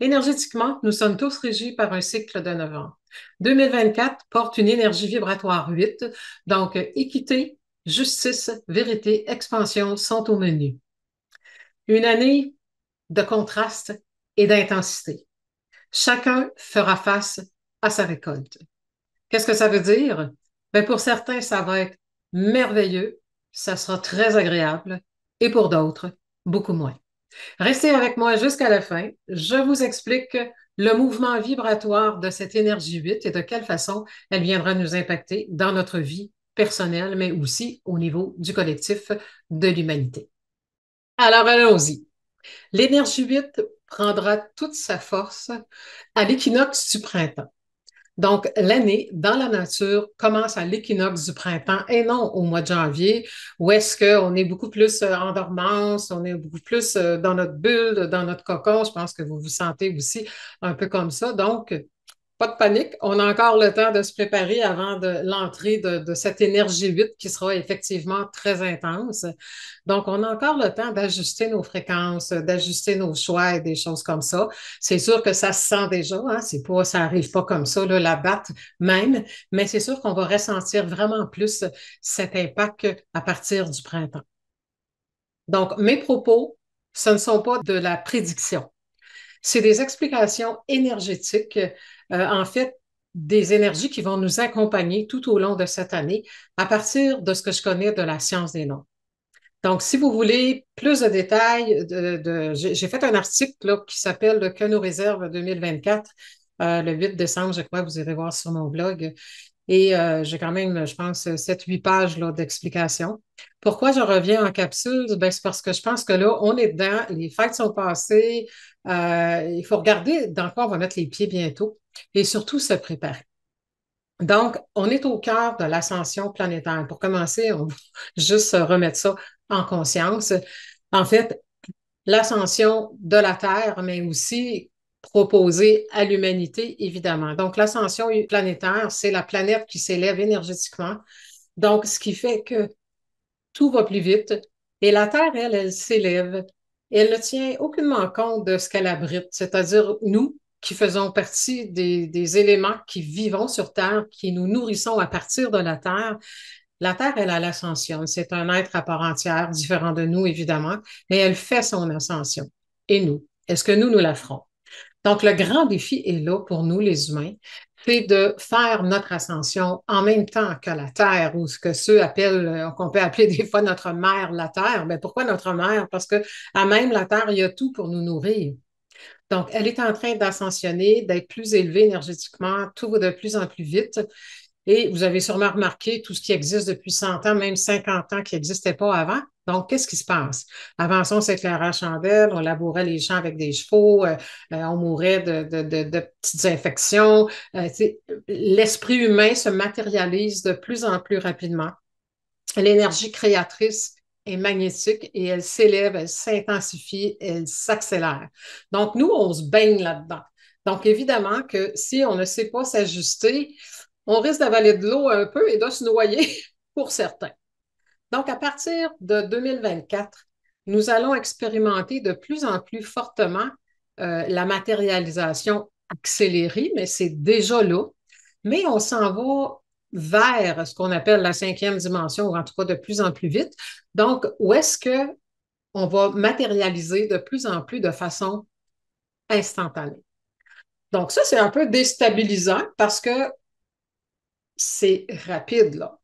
Énergétiquement, nous sommes tous régis par un cycle de 9 ans. 2024 porte une énergie vibratoire 8, donc équité, justice, vérité, expansion sont au menu. Une année de contraste et d'intensité. Chacun fera face à sa récolte. Qu'est-ce que ça veut dire? Ben pour certains, ça va être merveilleux, ça sera très agréable, et pour d'autres, beaucoup moins. Restez avec moi jusqu'à la fin. Je vous explique le mouvement vibratoire de cette énergie 8 et de quelle façon elle viendra nous impacter dans notre vie personnelle, mais aussi au niveau du collectif de l'humanité. Alors, allons-y. L'énergie 8 prendra toute sa force à l'équinoxe du printemps. Donc, l'année dans la nature commence à l'équinoxe du printemps et non au mois de janvier, où est-ce qu'on est beaucoup plus en dormance, on est beaucoup plus dans notre bulle, dans notre cocon. Je pense que vous vous sentez aussi un peu comme ça. Donc, pas de panique, on a encore le temps de se préparer avant de l'entrée de cette énergie 8 qui sera effectivement très intense. Donc, on a encore le temps d'ajuster nos fréquences, d'ajuster nos choix et des choses comme ça. C'est sûr que ça se sent déjà, hein, c'est pas, ça arrive pas comme ça, là, la batte même, mais c'est sûr qu'on va ressentir vraiment plus cet impact à partir du printemps. Donc, mes propos, ce ne sont pas de la prédiction. C'est des explications énergétiques, en fait, des énergies qui vont nous accompagner tout au long de cette année à partir de ce que je connais de la science des nombres. Donc, si vous voulez plus de détails, j'ai fait un article là, qui s'appelle Que nous réserve 2024, le 8 décembre, je crois, vous irez voir sur mon blog. Et j'ai quand même, je pense, 7-8 pages là, d'explications. Pourquoi je reviens en capsule? Ben, c'est parce que je pense que là, on est dedans, les fêtes sont passées, il faut regarder dans quoi on va mettre les pieds bientôt et surtout se préparer. Donc, on est au cœur de l'ascension planétaire. Pour commencer, on va juste remettre ça en conscience. En fait, l'ascension de la Terre, mais aussi proposée à l'humanité, évidemment. Donc, l'ascension planétaire, c'est la planète qui s'élève énergétiquement. Donc, ce qui fait que tout va plus vite. Et la Terre, elle s'élève. Et elle ne tient aucunement compte de ce qu'elle abrite, c'est-à-dire nous qui faisons partie des éléments qui vivons sur Terre, qui nous nourrissons à partir de la Terre. La Terre, elle a l'ascension. C'est un être à part entière, différent de nous, évidemment, mais elle fait son ascension. Et nous, est-ce que nous la ferons? Donc, le grand défi est là pour nous, les humains, c'est de faire notre ascension en même temps que la Terre, ou ce que ceux appellent, qu'on peut appeler des fois notre mère, la Terre. Mais pourquoi notre mère? Parce que à même la Terre, il y a tout pour nous nourrir. Donc, elle est en train d'ascensionner, d'être plus élevée énergétiquement, tout va de plus en plus vite. Et vous avez sûrement remarqué tout ce qui existe depuis 100 ans, même 50 ans, qui n'existait pas avant. Donc, qu'est-ce qui se passe? Avant ça, on s'éclairait à chandelle, on labourait les champs avec des chevaux, on mourait de petites infections. L'esprit humain se matérialise de plus en plus rapidement. L'énergie créatrice est magnétique et elle s'élève, elle s'intensifie, elle s'accélère. Donc, nous, on se baigne là-dedans. Donc, évidemment que si on ne sait pas s'ajuster, on risque d'avaler de l'eau un peu et de se noyer pour certains. Donc, à partir de 2024, nous allons expérimenter de plus en plus fortement la matérialisation accélérée, mais c'est déjà là. Mais on s'en va vers ce qu'on appelle la cinquième dimension, ou en tout cas de plus en plus vite. Donc, où est-ce que on va matérialiser de plus en plus de façon instantanée? Donc, ça, c'est un peu déstabilisant parce que c'est rapide, là.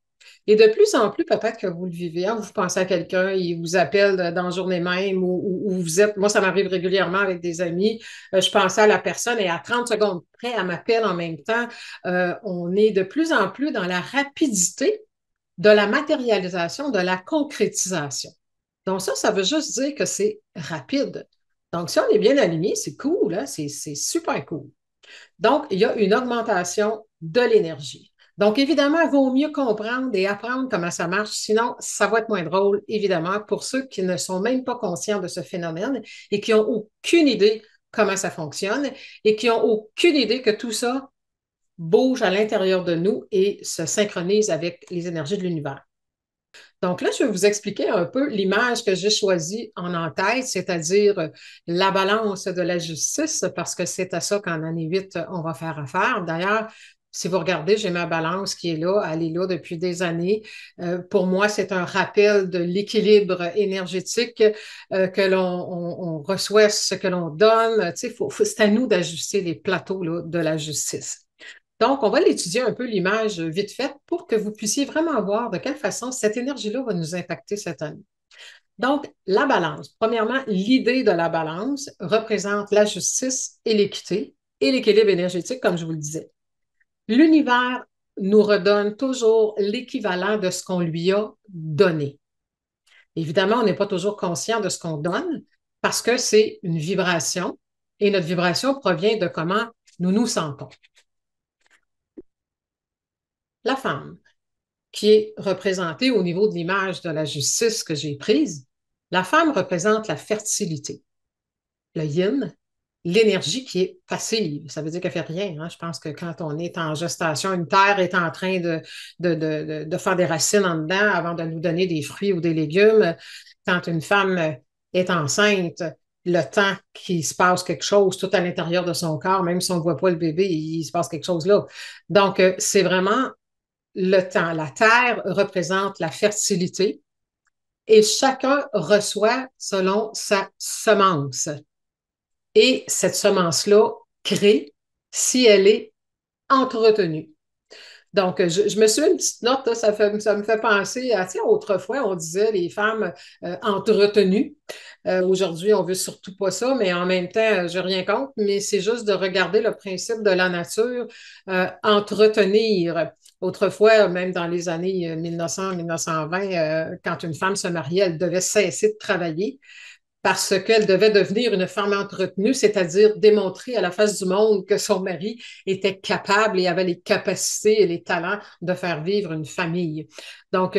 Et de plus en plus, peut-être que vous le vivez, hein, vous pensez à quelqu'un, il vous appelle dans la journée même ou vous êtes, moi ça m'arrive régulièrement avec des amis, je pensais à la personne et à 30 secondes près, elle m'appelle en même temps. On est de plus en plus dans la rapidité de la matérialisation, de la concrétisation. Donc ça veut juste dire que c'est rapide. Donc si on est bien aligné, c'est cool, hein, c'est super cool. Donc, il y a une augmentation de l'énergie. Donc, évidemment, il vaut mieux comprendre et apprendre comment ça marche, sinon, ça va être moins drôle, évidemment, pour ceux qui ne sont même pas conscients de ce phénomène et qui n'ont aucune idée comment ça fonctionne et qui n'ont aucune idée que tout ça bouge à l'intérieur de nous et se synchronise avec les énergies de l'univers. Donc là, je vais vous expliquer un peu l'image que j'ai choisie en tête, c'est-à-dire la balance de la justice, parce que c'est à ça qu'en année 8, on va faire affaire. D'ailleurs, si vous regardez, j'ai ma balance qui est là, elle est là depuis des années. Pour moi, c'est un rappel de l'équilibre énergétique que on reçoit ce que l'on donne. Tu sais, c'est à nous d'ajuster les plateaux là, de la justice. Donc, on va l'étudier un peu l'image vite faite pour que vous puissiez vraiment voir de quelle façon cette énergie-là va nous impacter cette année. Donc, la balance. Premièrement, l'idée de la balance représente la justice et l'équité et l'équilibre énergétique, comme je vous le disais. L'univers nous redonne toujours l'équivalent de ce qu'on lui a donné. Évidemment, on n'est pas toujours conscient de ce qu'on donne parce que c'est une vibration et notre vibration provient de comment nous nous sentons. La femme, qui est représentée au niveau de l'image de la justice que j'ai prise, la femme représente la fertilité. Le yin, l'énergie qui est passive. Ça veut dire qu'elle ne fait rien. Hein? Je pense que quand on est en gestation, une terre est en train de faire des racines en dedans avant de nous donner des fruits ou des légumes. Quand une femme est enceinte, le temps qu'il se passe quelque chose tout à l'intérieur de son corps, même si on ne voit pas le bébé, il se passe quelque chose là. Donc, c'est vraiment le temps. La terre représente la fertilité et chacun reçoit selon sa semence. Et cette semence-là crée si elle est entretenue. Donc, je me suis mis une petite note, là, ça me fait penser à, tu sais, autrefois, on disait les femmes entretenues. Aujourd'hui, on veut surtout pas ça, mais en même temps, je n'ai rien contre, mais c'est juste de regarder le principe de la nature, entretenir. Autrefois, même dans les années 1900-1920, quand une femme se mariait, elle devait cesser de travailler parce qu'elle devait devenir une femme entretenue, c'est-à-dire démontrer à la face du monde que son mari était capable et avait les capacités et les talents de faire vivre une famille. Donc,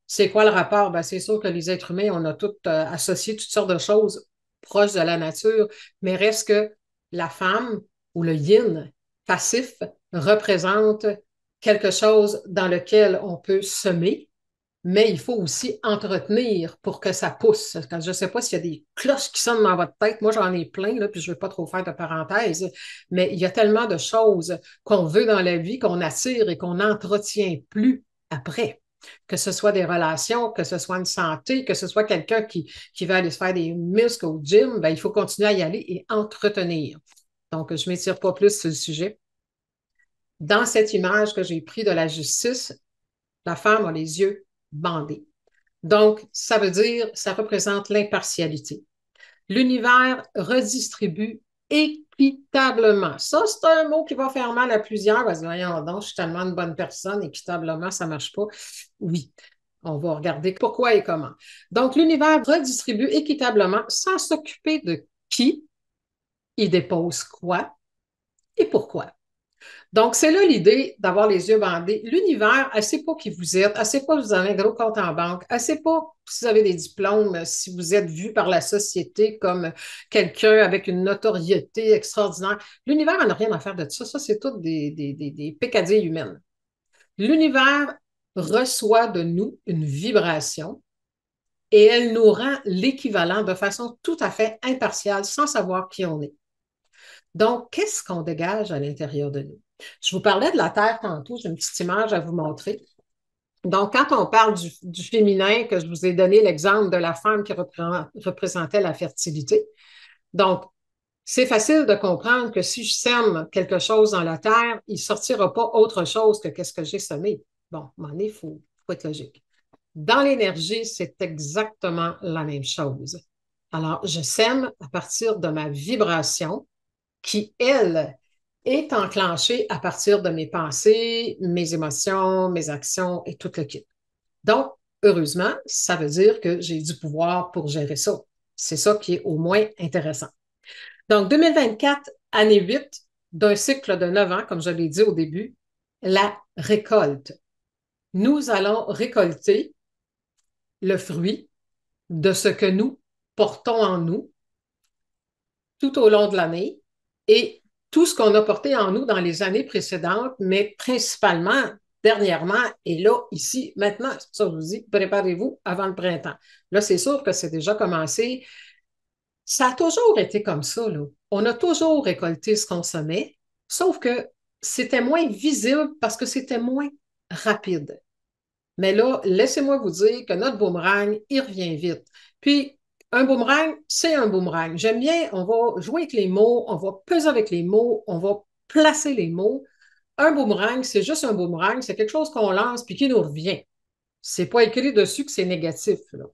c'est quoi le rapport? Ben, c'est sûr que les êtres humains, on a tous associé toutes sortes de choses proches de la nature, mais reste que la femme ou le yin passif représente quelque chose dans lequel on peut semer, mais il faut aussi entretenir pour que ça pousse. Quand je ne sais pas s'il y a des cloches qui sonnent dans votre tête. Moi, j'en ai plein, là, puis je ne veux pas trop faire de parenthèses, mais il y a tellement de choses qu'on veut dans la vie, qu'on attire et qu'on n'entretient plus après. Que ce soit des relations, que ce soit une santé, que ce soit quelqu'un qui va aller se faire des muscles au gym, ben, il faut continuer à y aller et entretenir. Donc, je ne m'étire pas plus sur le sujet. Dans cette image que j'ai prise de la justice, la femme a les yeux bandés. Donc, ça veut dire, ça représente l'impartialité. L'univers redistribue équitablement. Ça, c'est un mot qui va faire mal à plusieurs. Parce que, voyons donc, je suis tellement une bonne personne, équitablement, ça ne marche pas. Oui, on va regarder pourquoi et comment. Donc, l'univers redistribue équitablement sans s'occuper de qui il dépose quoi et pourquoi. Donc, c'est là l'idée d'avoir les yeux bandés. L'univers, elle ne sait pas qui vous êtes, elle ne sait pas si vous avez un gros compte en banque, elle ne sait pas si vous avez des diplômes, si vous êtes vu par la société comme quelqu'un avec une notoriété extraordinaire. L'univers n'a rien à faire de ça. Ça, c'est tout des pécadilles humaines. L'univers reçoit de nous une vibration et elle nous rend l'équivalent de façon tout à fait impartiale sans savoir qui on est. Donc, qu'est-ce qu'on dégage à l'intérieur de nous? Je vous parlais de la Terre tantôt, j'ai une petite image à vous montrer. Donc, quand on parle du féminin, que je vous ai donné l'exemple de la femme qui représentait la fertilité, donc, c'est facile de comprendre que si je sème quelque chose dans la terre, il ne sortira pas autre chose que qu'est-ce que j'ai semé. Bon, à un moment donné, il faut être logique. Dans l'énergie, c'est exactement la même chose. Alors, je sème à partir de ma vibration qui, elle, est enclenchée à partir de mes pensées, mes émotions, mes actions et tout le kit. Donc, heureusement, ça veut dire que j'ai du pouvoir pour gérer ça. C'est ça qui est au moins intéressant. Donc, 2024, année 8 d'un cycle de 9 ans, comme je l'ai dit au début, la récolte. Nous allons récolter le fruit de ce que nous portons en nous tout au long de l'année et tout ce qu'on a porté en nous dans les années précédentes, mais principalement dernièrement, et là, ici, maintenant, c'est pour ça que je vous dis, préparez-vous avant le printemps. Là, c'est sûr que c'est déjà commencé. Ça a toujours été comme ça, là. On a toujours récolté ce qu'on semait, sauf que c'était moins visible parce que c'était moins rapide. Mais là, laissez-moi vous dire que notre boomerang, il revient vite. Puis, un boomerang, c'est un boomerang. J'aime bien, on va jouer avec les mots, on va peser avec les mots, on va placer les mots. Un boomerang, c'est juste un boomerang, c'est quelque chose qu'on lance puis qui nous revient. C'est pas écrit dessus que c'est négatif, là.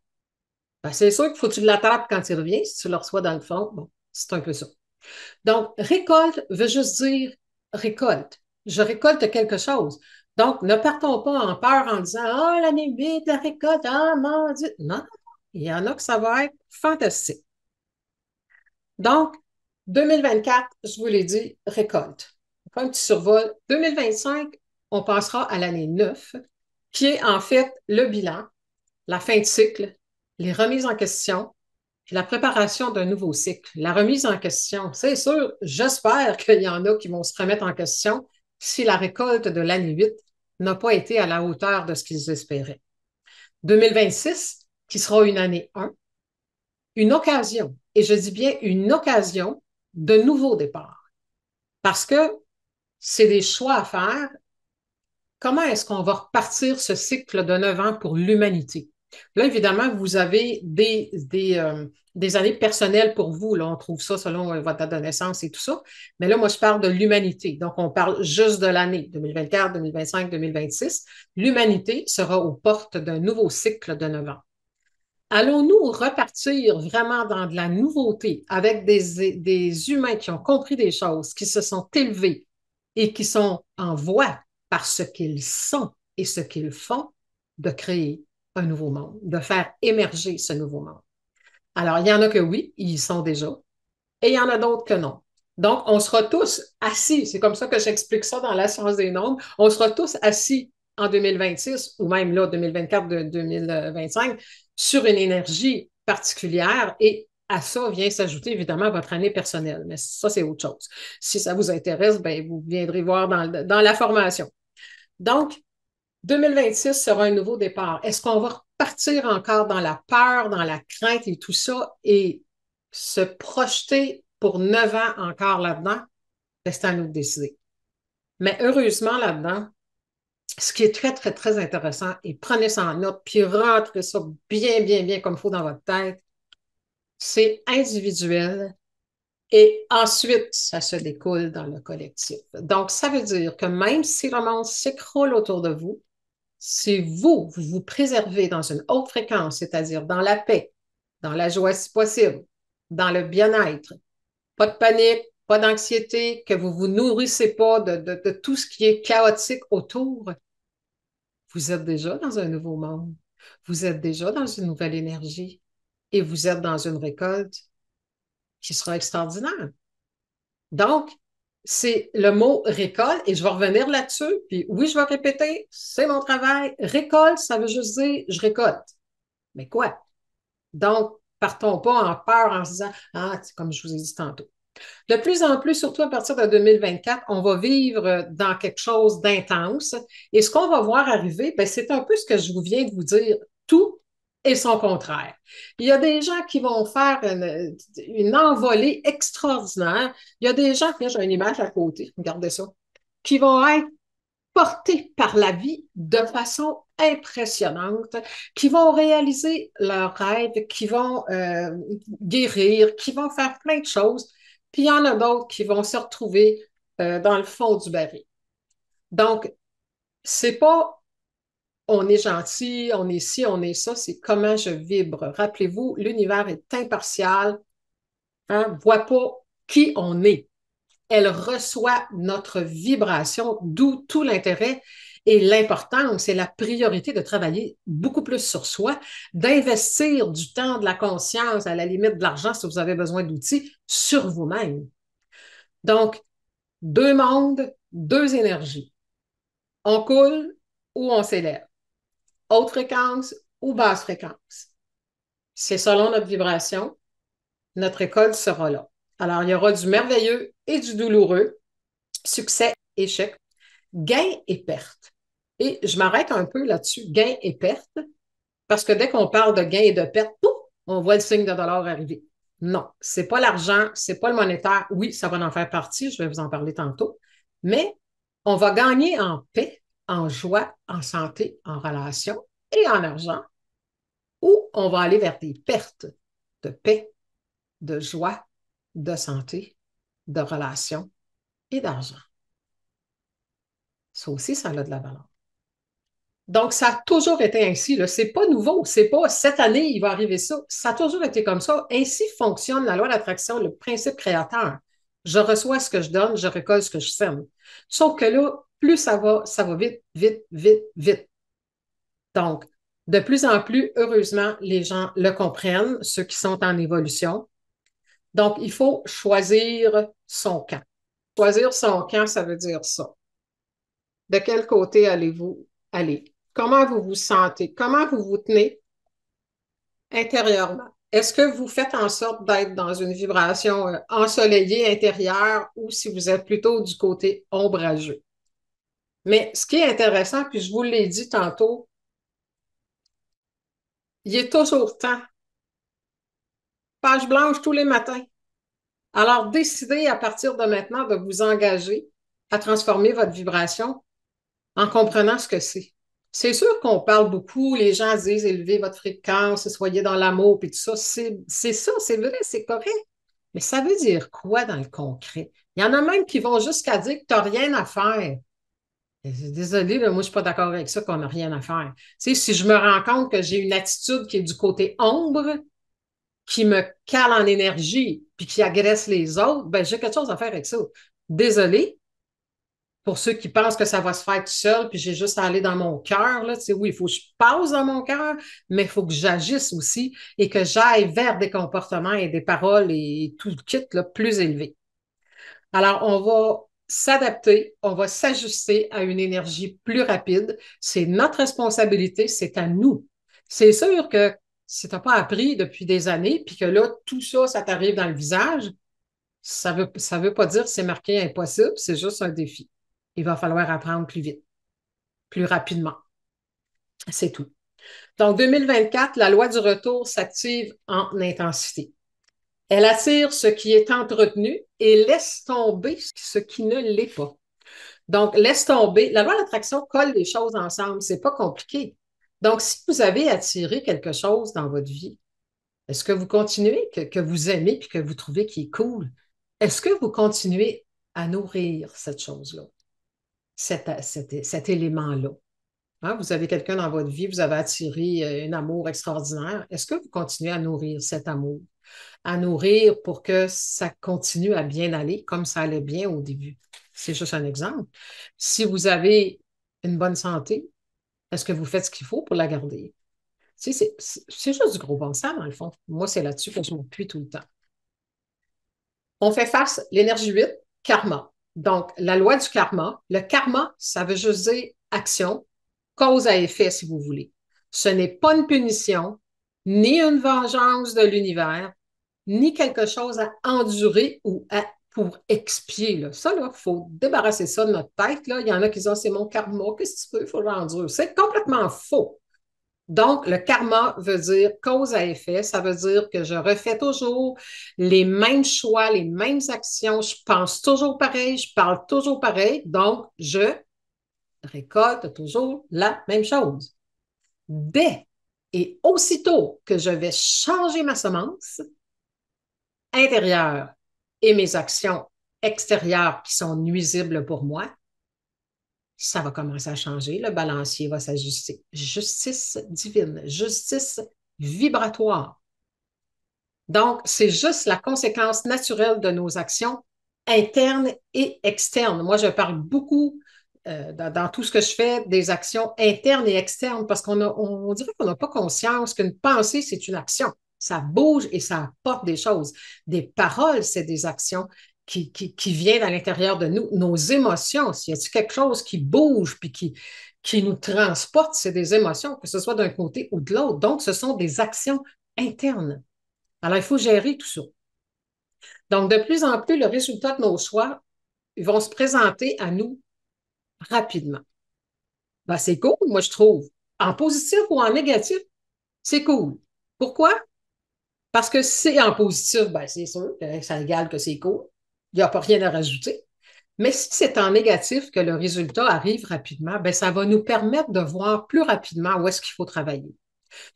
Ben, c'est sûr qu'il faut que tu l'attrapes quand il revient. Si tu le reçois dans le fond, bon, c'est un peu ça. Donc, récolte veut juste dire récolte. Je récolte quelque chose. Donc, ne partons pas en peur en disant ah, l'année 8, la récolte, ah, mon Dieu. Non, non, il y en a que ça va être fantastique. Donc, 2024, je vous l'ai dit, récolte. On fait un petit survol. 2025, on passera à l'année 9, qui est en fait le bilan, la fin de cycle, les remises en question, puis la préparation d'un nouveau cycle. La remise en question, c'est sûr, j'espère qu'il y en a qui vont se remettre en question si la récolte de l'année 8 n'a pas été à la hauteur de ce qu'ils espéraient. 2026, qui sera une année 1, une occasion, et je dis bien une occasion de nouveau départ, parce que c'est des choix à faire. Comment est-ce qu'on va repartir ce cycle de 9 ans pour l'humanité? Là, évidemment, vous avez des années personnelles pour vous. Là, on trouve ça selon votre date de naissance et tout ça. Mais là, moi, je parle de l'humanité. Donc, on parle juste de l'année 2024, 2025, 2026. L'humanité sera aux portes d'un nouveau cycle de 9 ans. Allons-nous repartir vraiment dans de la nouveauté avec des humains qui ont compris des choses, qui se sont élevés et qui sont en voie par ce qu'ils sont et ce qu'ils font de créer un nouveau monde, de faire émerger ce nouveau monde? Alors, il y en a que oui, ils y sont déjà, et il y en a d'autres que non. Donc, on sera tous assis, c'est comme ça que j'explique ça dans la science des nombres, on sera tous assis en 2026 ou même là, 2024, 2025, sur une énergie particulière et à ça vient s'ajouter évidemment votre année personnelle. Mais ça, c'est autre chose. Si ça vous intéresse, ben, vous viendrez voir dans la formation. Donc, 2026 sera un nouveau départ. Est-ce qu'on va repartir encore dans la peur, dans la crainte et tout ça et se projeter pour 9 ans encore là-dedans? Ben, c'est à nous de décider. Mais heureusement, là-dedans, ce qui est très, très, très intéressant, et prenez ça en note, puis rentrez ça bien, bien, bien comme il faut dans votre tête, c'est individuel et ensuite, ça se découle dans le collectif. Donc, ça veut dire que même si le monde s'écroule autour de vous, si vous vous préservez dans une haute fréquence, c'est-à-dire dans la paix, dans la joie si possible, dans le bien-être, pas de panique, pas d'anxiété, que vous ne vous nourrissez pas de tout ce qui est chaotique autour, vous êtes déjà dans un nouveau monde. Vous êtes déjà dans une nouvelle énergie et vous êtes dans une récolte qui sera extraordinaire. Donc, c'est le mot récolte et je vais revenir là-dessus. Puis oui, je vais répéter, c'est mon travail. Récolte, ça veut juste dire je récolte. Mais quoi? Donc, partons pas en peur en se disant, ah, c'est comme je vous ai dit tantôt. De plus en plus, surtout à partir de 2024, on va vivre dans quelque chose d'intense. Et ce qu'on va voir arriver, ben, c'est un peu ce que je vous viens de vous dire. Tout et son contraire. Il y a des gens qui vont faire une envolée extraordinaire. Il y a des gens, là, j'ai une image à côté, regardez ça, qui vont être portés par la vie de façon impressionnante, qui vont réaliser leurs rêves, qui vont guérir, qui vont faire plein de choses. Puis il y en a d'autres qui vont se retrouver dans le fond du baril. Donc, c'est pas on est gentil, on est ci, on est ça, c'est comment je vibre. Rappelez-vous, l'univers est impartial, hein, voit pas qui on est. Elle reçoit notre vibration, d'où tout l'intérêt et l'importance et la priorité de travailler beaucoup plus sur soi, d'investir du temps, de la conscience, à la limite de l'argent si vous avez besoin d'outils, sur vous-même. Donc, deux mondes, deux énergies. On coule ou on s'élève. Haute fréquence ou basse fréquence. C'est selon notre vibration, notre école sera là. Alors, il y aura du merveilleux et du douloureux, succès, échec, gain et perte. Et je m'arrête un peu là-dessus, gains et pertes, parce que dès qu'on parle de gains et de pertes, pouf, on voit le signe de dollar arriver. Non, c'est pas l'argent, c'est pas le monétaire. Oui, ça va en faire partie, je vais vous en parler tantôt, mais on va gagner en paix, en joie, en santé, en relation et en argent, ou on va aller vers des pertes de paix, de joie, de santé, de relation et d'argent. Ça aussi, ça a de la valeur. Donc, ça a toujours été ainsi. Ce n'est pas nouveau. C'est pas cette année, il va arriver ça. Ça a toujours été comme ça. Ainsi fonctionne la loi d'attraction, le principe créateur. Je reçois ce que je donne, je récolte ce que je sème. Sauf que là, plus ça va vite, vite, vite, vite. Donc, de plus en plus, heureusement, les gens le comprennent, ceux qui sont en évolution. Donc, il faut choisir son camp. Choisir son camp, ça veut dire ça. De quel côté allez-vous aller? Comment vous vous sentez? Comment vous vous tenez intérieurement? Est-ce que vous faites en sorte d'être dans une vibration ensoleillée intérieure ou si vous êtes plutôt du côté ombrageux? Mais ce qui est intéressant, puis je vous l'ai dit tantôt, il est toujours temps. Page blanche tous les matins. Alors, décidez à partir de maintenant de vous engager à transformer votre vibration en comprenant ce que c'est. C'est sûr qu'on parle beaucoup, les gens disent élevez votre fréquence, soyez dans l'amour, puis tout ça. C'est ça, c'est vrai, c'est correct. Mais ça veut dire quoi dans le concret? Il y en a même qui vont jusqu'à dire que tu n'as rien à faire. Désolée, moi, je ne suis pas d'accord avec ça qu'on n'a rien à faire. Tu sais, si je me rends compte que j'ai une attitude qui est du côté ombre, qui me cale en énergie, puis qui agresse les autres, ben, j'ai quelque chose à faire avec ça. Désolée, pour ceux qui pensent que ça va se faire tout seul, puis j'ai juste à aller dans mon cœur, là, tu sais, oui, il faut que je passe dans mon cœur, mais il faut que j'agisse aussi et que j'aille vers des comportements et des paroles et tout le kit là, plus élevé. Alors, on va s'adapter, on va s'ajuster à une énergie plus rapide. C'est notre responsabilité, c'est à nous. C'est sûr que si tu n'as pas appris depuis des années, puis que là, tout ça, ça t'arrive dans le visage, ça veut pas dire que c'est marqué impossible, c'est juste un défi. Il va falloir apprendre plus vite, plus rapidement. C'est tout. Donc, 2024, la loi du retour s'active en intensité. Elle attire ce qui est entretenu et laisse tomber ce qui ne l'est pas. Donc, laisse tomber. La loi d'attraction colle les choses ensemble. C'est pas compliqué. Donc, si vous avez attiré quelque chose dans votre vie, est-ce que vous continuez, que vous aimez et que vous trouvez qui est cool? Est-ce que vous continuez à nourrir cette chose-là, cet élément-là? Hein, vous avez quelqu'un dans votre vie, vous avez attiré un amour extraordinaire. Est-ce que vous continuez à nourrir cet amour? À nourrir pour que ça continue à bien aller comme ça allait bien au début. C'est juste un exemple. Si vous avez une bonne santé, est-ce que vous faites ce qu'il faut pour la garder? Tu sais, c'est juste du gros bon sens, dans le fond. Moi, c'est là-dessus que je m'appuie tout le temps. On fait face, l'énergie 8, karma. Donc, la loi du karma. Le karma, ça veut juste dire action, cause à effet, si vous voulez. Ce n'est pas une punition, ni une vengeance de l'univers, ni quelque chose à endurer ou pour expier. Là. Ça, il faut débarrasser ça de notre tête. Là. Il y en a qui disent, oh, c'est mon karma, qu'est-ce que tu veux, il faut l'endurer. C'est complètement faux. Donc, le karma veut dire cause à effet. Ça veut dire que je refais toujours les mêmes choix, les mêmes actions. Je pense toujours pareil, je parle toujours pareil. Donc, je récolte toujours la même chose. Dès et aussitôt que je vais changer ma semence intérieure et mes actions extérieures qui sont nuisibles pour moi, ça va commencer à changer, le balancier va s'ajuster. Justice divine, justice vibratoire. Donc, c'est juste la conséquence naturelle de nos actions internes et externes. Moi, je parle beaucoup dans tout ce que je fais des actions internes et externes parce on dirait qu'on n'a pas conscience qu'une pensée, c'est une action. Ça bouge et ça apporte des choses. Des paroles, c'est des actions qui viennent à l'intérieur de nous. Nos émotions, s'il y a quelque chose qui bouge puis qui nous transporte, c'est des émotions, que ce soit d'un côté ou de l'autre. Donc, ce sont des actions internes. Alors, il faut gérer tout ça. Donc, de plus en plus, le résultat de nos choix, ils vont se présenter à nous rapidement. Ben, c'est cool, moi, je trouve. En positif ou en négatif, c'est cool. Pourquoi? Parce que si c'est en positif, ben, c'est sûr que ça égale que c'est cool. Il n'y a pas rien à rajouter. Mais si c'est en négatif que le résultat arrive rapidement, ben, ça va nous permettre de voir plus rapidement où est-ce qu'il faut travailler.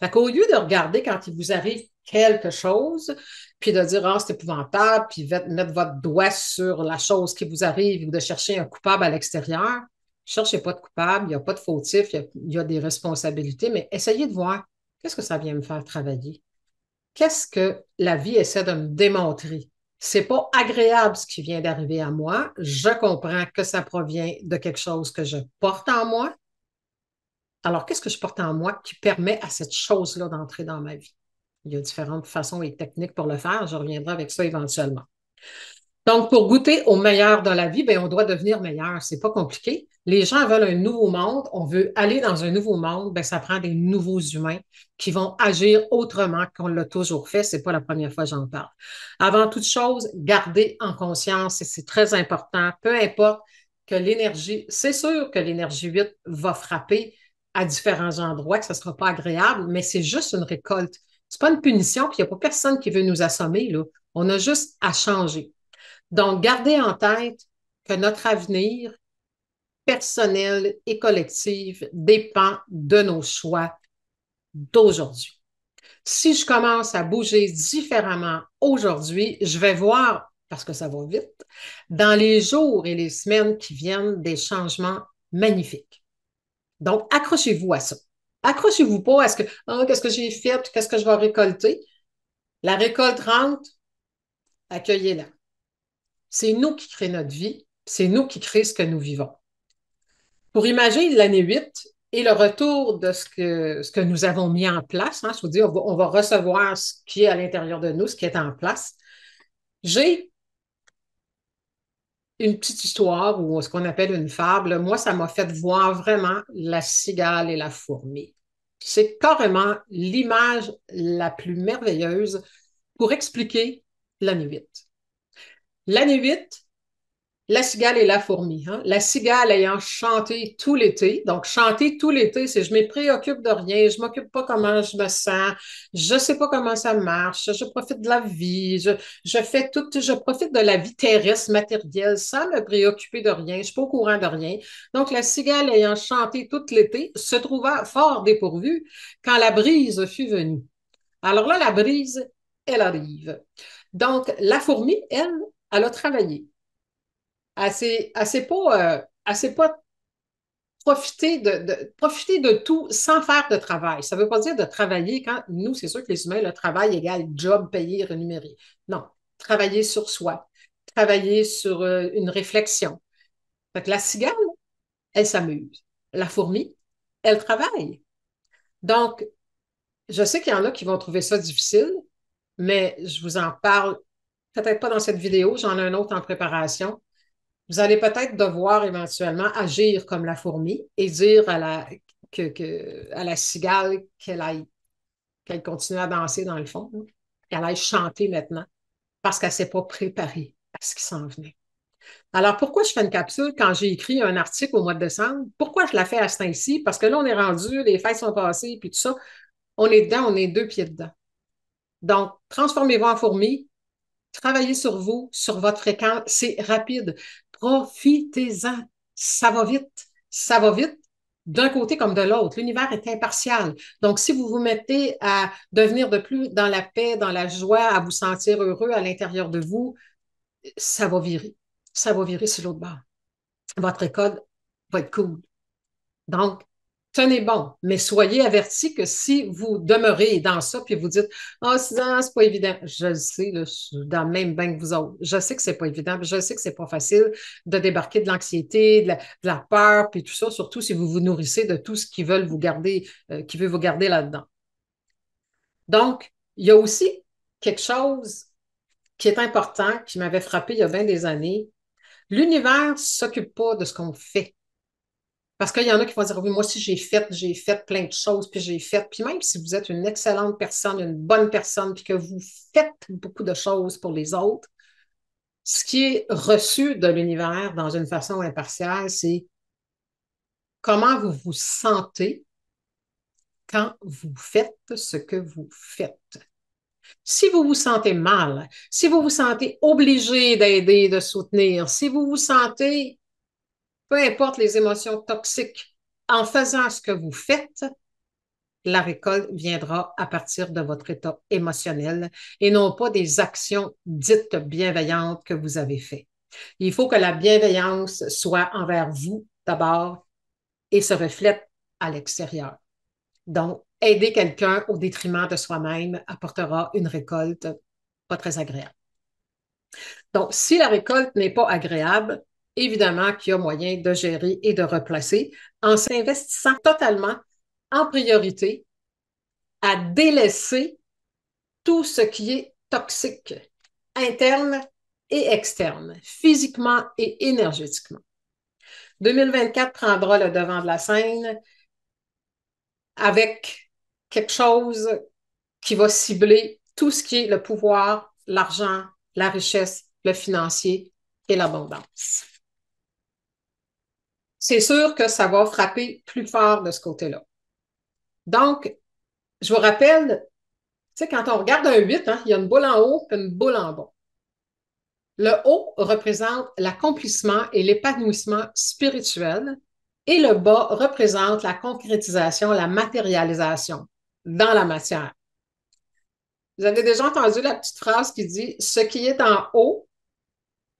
Fait qu'au lieu de regarder quand il vous arrive quelque chose, puis de dire, ah, c'est épouvantable, puis mettre votre doigt sur la chose qui vous arrive ou de chercher un coupable à l'extérieur, ne cherchez pas de coupable, il n'y a pas de fautif, il y a des responsabilités, mais essayez de voir qu'est-ce que ça vient me faire travailler. Qu'est-ce que la vie essaie de me démontrer? C'est pas agréable ce qui vient d'arriver à moi. Je comprends que ça provient de quelque chose que je porte en moi. Alors, qu'est-ce que je porte en moi qui permet à cette chose-là d'entrer dans ma vie? Il y a différentes façons et techniques pour le faire. Je reviendrai avec ça éventuellement. Donc, pour goûter au meilleur dans la vie, ben, on doit devenir meilleur. C'est pas compliqué. Les gens veulent un nouveau monde. On veut aller dans un nouveau monde. Ben, ça prend des nouveaux humains qui vont agir autrement qu'on l'a toujours fait. C'est pas la première fois que j'en parle. Avant toute chose, garder en conscience, et c'est très important, peu importe que l'énergie, c'est sûr que l'énergie 8 va frapper à différents endroits, que ce ne sera pas agréable, mais c'est juste une récolte. C'est pas une punition, puis il n'y a pas personne qui veut nous assommer, là. On a juste à changer. Donc, gardez en tête que notre avenir personnel et collectif dépend de nos choix d'aujourd'hui. Si je commence à bouger différemment aujourd'hui, je vais voir, parce que ça va vite, dans les jours et les semaines qui viennent, des changements magnifiques. Donc, accrochez-vous à ça. Accrochez-vous pas à ce que, oh, qu'est-ce que j'ai fait, qu'est-ce que je vais récolter. La récolte rentre, accueillez-la. C'est nous qui créons notre vie, c'est nous qui créons ce que nous vivons. Pour imaginer l'année 8 et le retour de ce que nous avons mis en place, hein, je veux dire, on va recevoir ce qui est à l'intérieur de nous, ce qui est en place. J'ai une petite histoire ou ce qu'on appelle une fable. Moi, ça m'a fait voir vraiment la cigale et la fourmi. C'est carrément l'image la plus merveilleuse pour expliquer l'année 8. L'année 8, la cigale et la fourmi. Hein? La cigale ayant chanté tout l'été. Donc, chanter tout l'été, c'est je me préoccupe de rien, je m'occupe pas comment je me sens, je sais pas comment ça marche, je profite de la vie, je fais tout, je profite de la vie terrestre, matérielle, sans me préoccuper de rien, je suis pas au courant de rien. Donc, la cigale ayant chanté tout l'été se trouva fort dépourvue quand la brise fut venue. Alors là, la brise, elle arrive. Donc, la fourmi, elle a travaillé. Elle s'est pas profiter de tout sans faire de travail. Ça ne veut pas dire de travailler quand nous, c'est sûr que les humains, le travail égale job payé, rémunéré. Non, travailler sur soi, travailler sur une réflexion. Fait que la cigale, elle s'amuse. La fourmi, elle travaille. Donc, je sais qu'il y en a qui vont trouver ça difficile, mais je vous en parle peut-être pas dans cette vidéo, j'en ai un autre en préparation. Vous allez peut-être devoir éventuellement agir comme la fourmi et dire à la cigale qu'elle continue à danser dans le fond, hein, qu'elle aille chanter maintenant parce qu'elle ne s'est pas préparée à ce qui s'en venait. Alors, pourquoi je fais une capsule quand j'ai écrit un article au mois de décembre? Pourquoi je la fais à ce temps-ci? Parce que là, on est rendu, les fêtes sont passées, puis tout ça. On est dedans, on est deux pieds dedans. Donc, transformez-vous en fourmi, travaillez sur vous, sur votre fréquence. C'est rapide. Profitez-en. Ça va vite. Ça va vite d'un côté comme de l'autre. L'univers est impartial. Donc, si vous vous mettez à devenir de plus dans la paix, dans la joie, à vous sentir heureux à l'intérieur de vous, ça va virer. Ça va virer sur l'autre bord. Votre école va être cool. Donc, tenez bon, mais soyez avertis que si vous demeurez dans ça, puis vous dites, ah, oh, c'est pas évident. Je le sais, là, je suis dans le même bain que vous autres. Je sais que c'est pas évident, je sais que c'est pas facile de débarquer de l'anxiété, de la peur, puis tout ça, surtout si vous vous nourrissez de tout ce qui veulent vous garder, qui veut vous garder là-dedans. Donc, il y a aussi quelque chose qui est important, qui m'avait frappé il y a bien des années. L'univers ne s'occupe pas de ce qu'on fait. Parce qu'il y en a qui vont dire, oui, moi aussi, j'ai fait plein de choses, puis j'ai fait. Puis même si vous êtes une excellente personne, une bonne personne, puis que vous faites beaucoup de choses pour les autres, ce qui est reçu de l'univers dans une façon impartiale, c'est comment vous vous sentez quand vous faites ce que vous faites. Si vous vous sentez mal, si vous vous sentez obligé d'aider, de soutenir, si vous vous sentez, peu importe les émotions toxiques, en faisant ce que vous faites, la récolte viendra à partir de votre état émotionnel et non pas des actions dites bienveillantes que vous avez faites. Il faut que la bienveillance soit envers vous d'abord et se reflète à l'extérieur. Donc, aider quelqu'un au détriment de soi-même apportera une récolte pas très agréable. Donc, si la récolte n'est pas agréable, évidemment qu'il y a moyen de gérer et de replacer en s'investissant totalement en priorité à délaisser tout ce qui est toxique, interne et externe, physiquement et énergétiquement. 2024 prendra le devant de la scène avec quelque chose qui va cibler tout ce qui est le pouvoir, l'argent, la richesse, le financier et l'abondance. C'est sûr que ça va frapper plus fort de ce côté-là. Donc, je vous rappelle, tu sais, quand on regarde un 8, hein, il y a une boule en haut et une boule en bas. Le haut représente l'accomplissement et l'épanouissement spirituel et le bas représente la concrétisation, la matérialisation dans la matière. Vous avez déjà entendu la petite phrase qui dit « Ce qui est en haut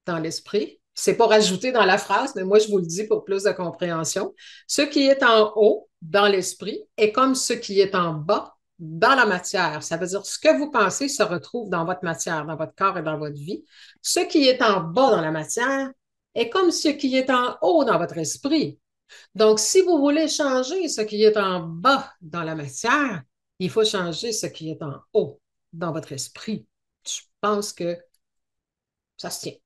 dans l'esprit », c'est pas rajouté dans la phrase, mais moi je vous le dis pour plus de compréhension. Ce qui est en haut dans l'esprit est comme ce qui est en bas dans la matière. Ça veut dire ce que vous pensez se retrouve dans votre matière, dans votre corps et dans votre vie. Ce qui est en bas dans la matière est comme ce qui est en haut dans votre esprit. Donc, si vous voulez changer ce qui est en bas dans la matière, il faut changer ce qui est en haut dans votre esprit. Je pense que ça se tient.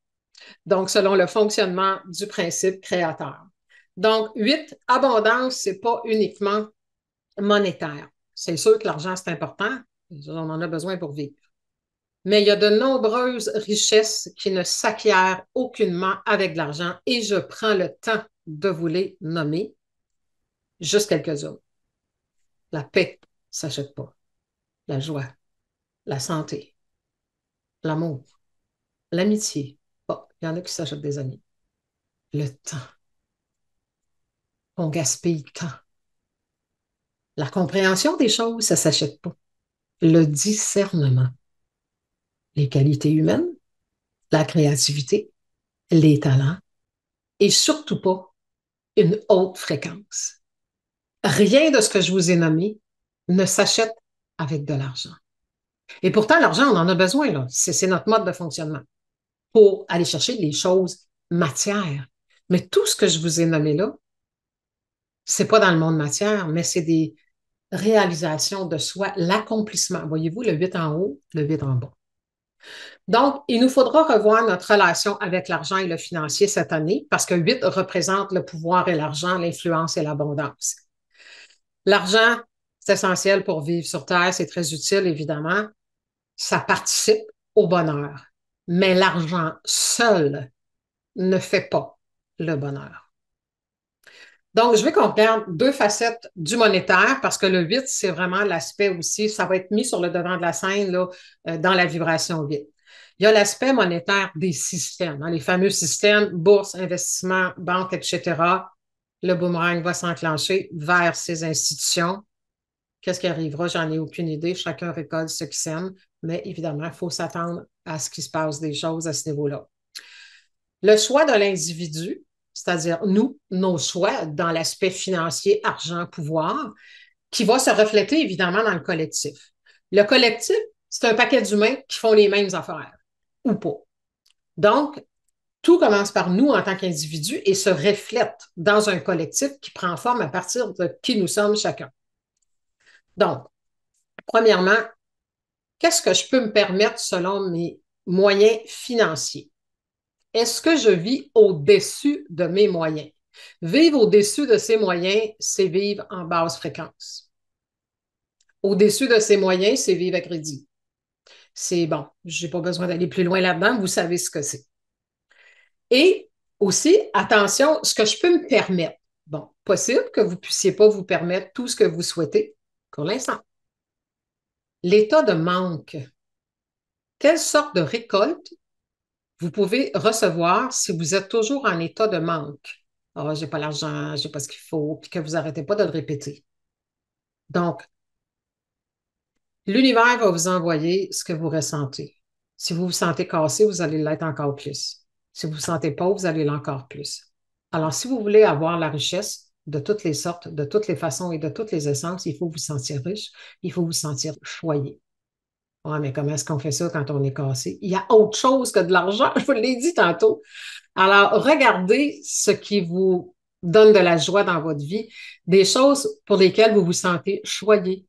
Donc, selon le fonctionnement du principe créateur. Donc, 8, abondance, ce n'est pas uniquement monétaire. C'est sûr que l'argent, c'est important. On en a besoin pour vivre. Mais il y a de nombreuses richesses qui ne s'acquièrent aucunement avec de l'argent et je prends le temps de vous les nommer. Juste quelques-unes. La paix ne s'achète pas. La joie, la santé, l'amour, l'amitié. Bon, il y en a qui s'achètent des amis. Le temps. On gaspille le temps. La compréhension des choses, ça ne s'achète pas. Le discernement. Les qualités humaines, la créativité, les talents et surtout pas une haute fréquence. Rien de ce que je vous ai nommé ne s'achète avec de l'argent. Et pourtant, l'argent, on en a besoin, là. C'est notre mode de fonctionnement pour aller chercher les choses matières. Mais tout ce que je vous ai nommé là, c'est pas dans le monde matière, mais c'est des réalisations de soi, l'accomplissement. Voyez-vous, le 8 en haut, le 8 en bas. Donc, il nous faudra revoir notre relation avec l'argent et le financier cette année parce que 8 représente le pouvoir et l'argent, l'influence et l'abondance. L'argent, c'est essentiel pour vivre sur Terre, c'est très utile, évidemment. Ça participe au bonheur. Mais l'argent seul ne fait pas le bonheur. Donc, je veux qu'on regarde deux facettes du monétaire parce que le 8, c'est vraiment l'aspect aussi, ça va être mis sur le devant de la scène là, dans la vibration 8. Il y a l'aspect monétaire des systèmes, hein, les fameux systèmes, bourse, investissement, banque, etc. Le boomerang va s'enclencher vers ces institutions. Qu'est-ce qui arrivera? J'en ai aucune idée. Chacun récolte ce qu'il sème, mais évidemment, il faut s'attendre à ce qu'il se passe des choses à ce niveau-là. Le choix de l'individu, c'est-à-dire nous, nos choix dans l'aspect financier, argent, pouvoir, qui va se refléter évidemment dans le collectif. Le collectif, c'est un paquet d'humains qui font les mêmes affaires, ou pas. Donc, tout commence par nous en tant qu'individus et se reflète dans un collectif qui prend forme à partir de qui nous sommes chacun. Donc, premièrement, qu'est-ce que je peux me permettre selon mes moyens financiers? Est-ce que je vis au-dessus de mes moyens? Vivre au-dessus de ses moyens, c'est vivre en basse fréquence. Au-dessus de ses moyens, c'est vivre à crédit. C'est bon, je n'ai pas besoin d'aller plus loin là-dedans, vous savez ce que c'est. Et aussi, attention, ce que je peux me permettre. Bon, possible que vous ne puissiez pas vous permettre tout ce que vous souhaitez pour l'instant. L'état de manque. Quelle sorte de récolte vous pouvez recevoir si vous êtes toujours en état de manque? Ah, j'ai pas l'argent, j'ai pas ce qu'il faut, puis que vous n'arrêtez pas de le répéter. Donc, l'univers va vous envoyer ce que vous ressentez. Si vous vous sentez cassé, vous allez l'être encore plus. Si vous vous sentez pauvre, vous allez l'encore plus. Alors, si vous voulez avoir la richesse de toutes les sortes, de toutes les façons et de toutes les essences, il faut vous sentir riche, il faut vous sentir choyé. Ouais, mais comment est-ce qu'on fait ça quand on est cassé? Il y a autre chose que de l'argent, je vous l'ai dit tantôt. Alors, regardez ce qui vous donne de la joie dans votre vie, des choses pour lesquelles vous vous sentez choyé.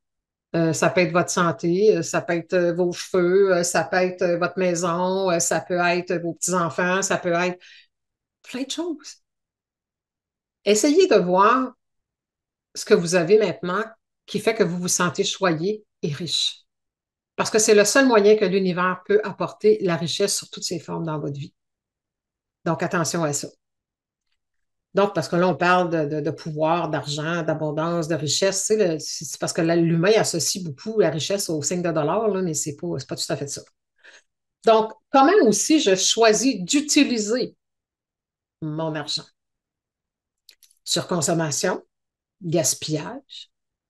Ça peut être votre santé, ça peut être vos cheveux, ça peut être votre maison, ça peut être vos petits-enfants, ça peut être plein de choses. Essayez de voir ce que vous avez maintenant qui fait que vous vous sentez choyé et riche. Parce que c'est le seul moyen que l'univers peut apporter la richesse sur toutes ses formes dans votre vie. Donc, attention à ça. Donc, parce que là, on parle de pouvoir, d'argent, d'abondance, de richesse. C'est parce que l'humain associe beaucoup la richesse au signe de dollar, là, mais c'est pas tout à fait ça. Donc, comment aussi je choisis d'utiliser mon argent? Surconsommation, gaspillage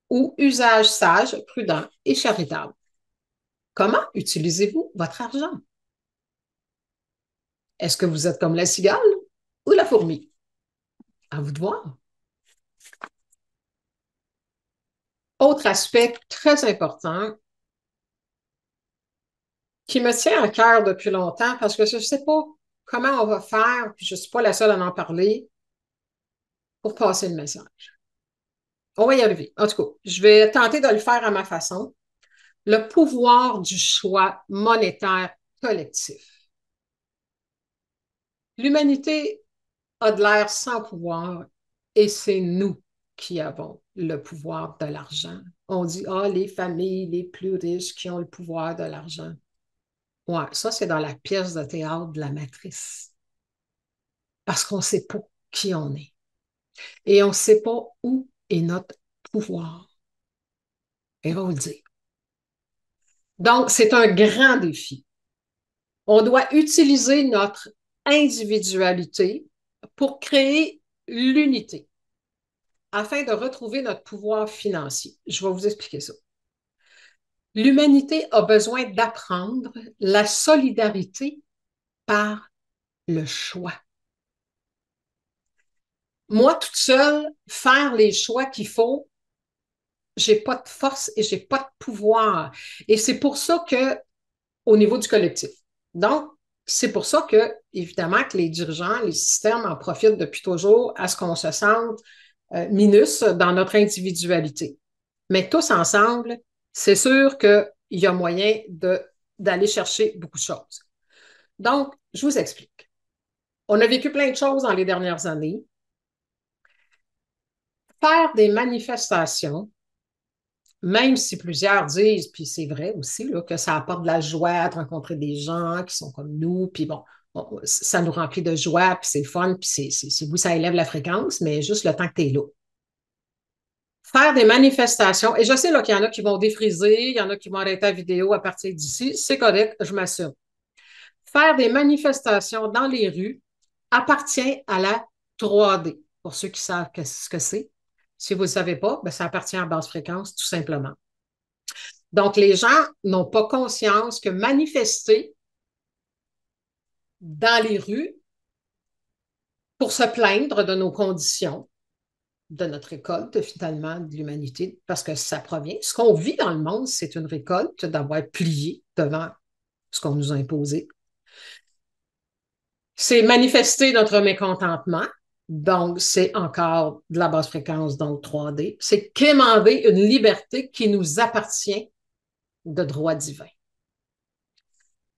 ou usage sage, prudent et charitable. Comment utilisez-vous votre argent? Est-ce que vous êtes comme la cigale ou la fourmi? À vous de voir. Autre aspect très important qui me tient à cœur depuis longtemps parce que je ne sais pas comment on va faire, puis je ne suis pas la seule à en parler, pour passer le message. On va y arriver. En tout cas, je vais tenter de le faire à ma façon. Le pouvoir du choix monétaire collectif. L'humanité a de l'air sans pouvoir et c'est nous qui avons le pouvoir de l'argent. On dit, ah, les familles les plus riches qui ont le pouvoir de l'argent. Ouais, ça, c'est dans la pièce de théâtre de la matrice. Parce qu'on ne sait pas qui on est. Et on ne sait pas où est notre pouvoir. Et on va vous le dire. Donc, c'est un grand défi. On doit utiliser notre individualité pour créer l'unité afin de retrouver notre pouvoir financier. Je vais vous expliquer ça. L'humanité a besoin d'apprendre la solidarité par le choix. Moi, toute seule, faire les choix qu'il faut, j'ai pas de force et j'ai pas de pouvoir. Et c'est pour ça que, au niveau du collectif. Donc, c'est pour ça que, évidemment, que les dirigeants, les systèmes en profitent depuis toujours à ce qu'on se sente minus dans notre individualité. Mais tous ensemble, c'est sûr qu'il y a moyen d'aller chercher beaucoup de choses. Donc, je vous explique. On a vécu plein de choses dans les dernières années. Faire des manifestations, même si plusieurs disent, puis c'est vrai aussi, là, que ça apporte de la joie de rencontrer des gens qui sont comme nous, puis bon, ça nous remplit de joie, puis c'est le fun, puis oui, ça élève la fréquence, mais juste le temps que tu es là. Faire des manifestations, et je sais qu'il y en a qui vont défriser, il y en a qui vont arrêter la vidéo à partir d'ici, c'est correct, je m'assume. Faire des manifestations dans les rues appartient à la 3D, pour ceux qui savent ce que c'est. Si vous ne le savez pas, ben, ça appartient à basse fréquence, tout simplement. Donc, les gens n'ont pas conscience que manifester dans les rues pour se plaindre de nos conditions, de notre récolte, finalement, de l'humanité, parce que ça provient. Ce qu'on vit dans le monde, c'est une récolte d'avoir plié devant ce qu'on nous a imposé. C'est manifester notre mécontentement, donc c'est encore de la basse fréquence, donc 3D. C'est quémander une liberté qui nous appartient de droit divin.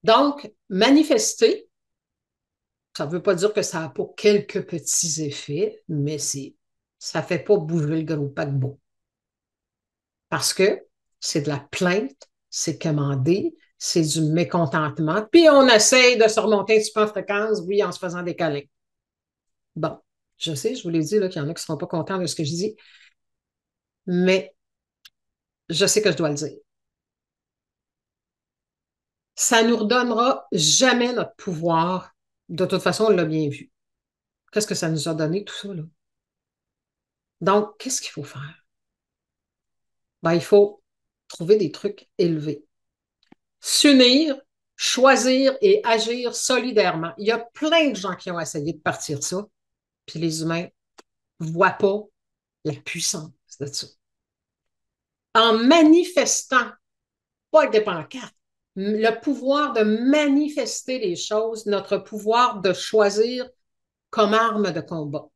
Donc, manifester, ça ne veut pas dire que ça n'a pas quelques petits effets, mais ça ne fait pas bouger le gros paquebot. Parce que c'est de la plainte, c'est commandé, c'est du mécontentement, puis on essaye de se remonter un petit peu en fréquence, oui, en se faisant des câlins. Bon, Je sais, je vous l'ai dit, là, qu'il y en a qui ne seront pas contents de ce que je dis, mais je sais que je dois le dire. Ça ne nous redonnera jamais notre pouvoir. De toute façon, on l'a bien vu. Qu'est-ce que ça nous a donné, tout ça, là? Donc, qu'est-ce qu'il faut faire? Ben, il faut trouver des trucs élevés. S'unir, choisir et agir solidairement. Il y a plein de gens qui ont essayé de partir ça, puis les humains ne voient pas la puissance de ça. En manifestant, pas avec des pancartes, le pouvoir de manifester les choses, notre pouvoir de choisir comme arme de combat.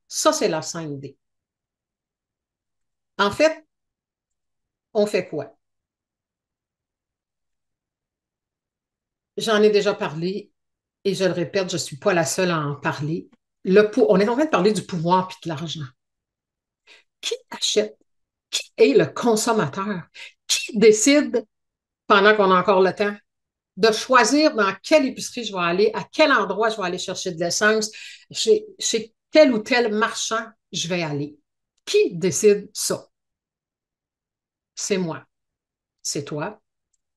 Ça, c'est la 5D. En fait, on fait quoi? J'en ai déjà parlé et je le répète, je ne suis pas la seule à en parler. On est en train de parler du pouvoir et de l'argent. Qui achète? Qui est le consommateur? Qui décide, pendant qu'on a encore le temps, de choisir dans quelle épicerie je vais aller, à quel endroit je vais aller chercher de l'essence, chez tel ou tel marchand je vais aller? Qui décide ça? C'est moi, c'est toi,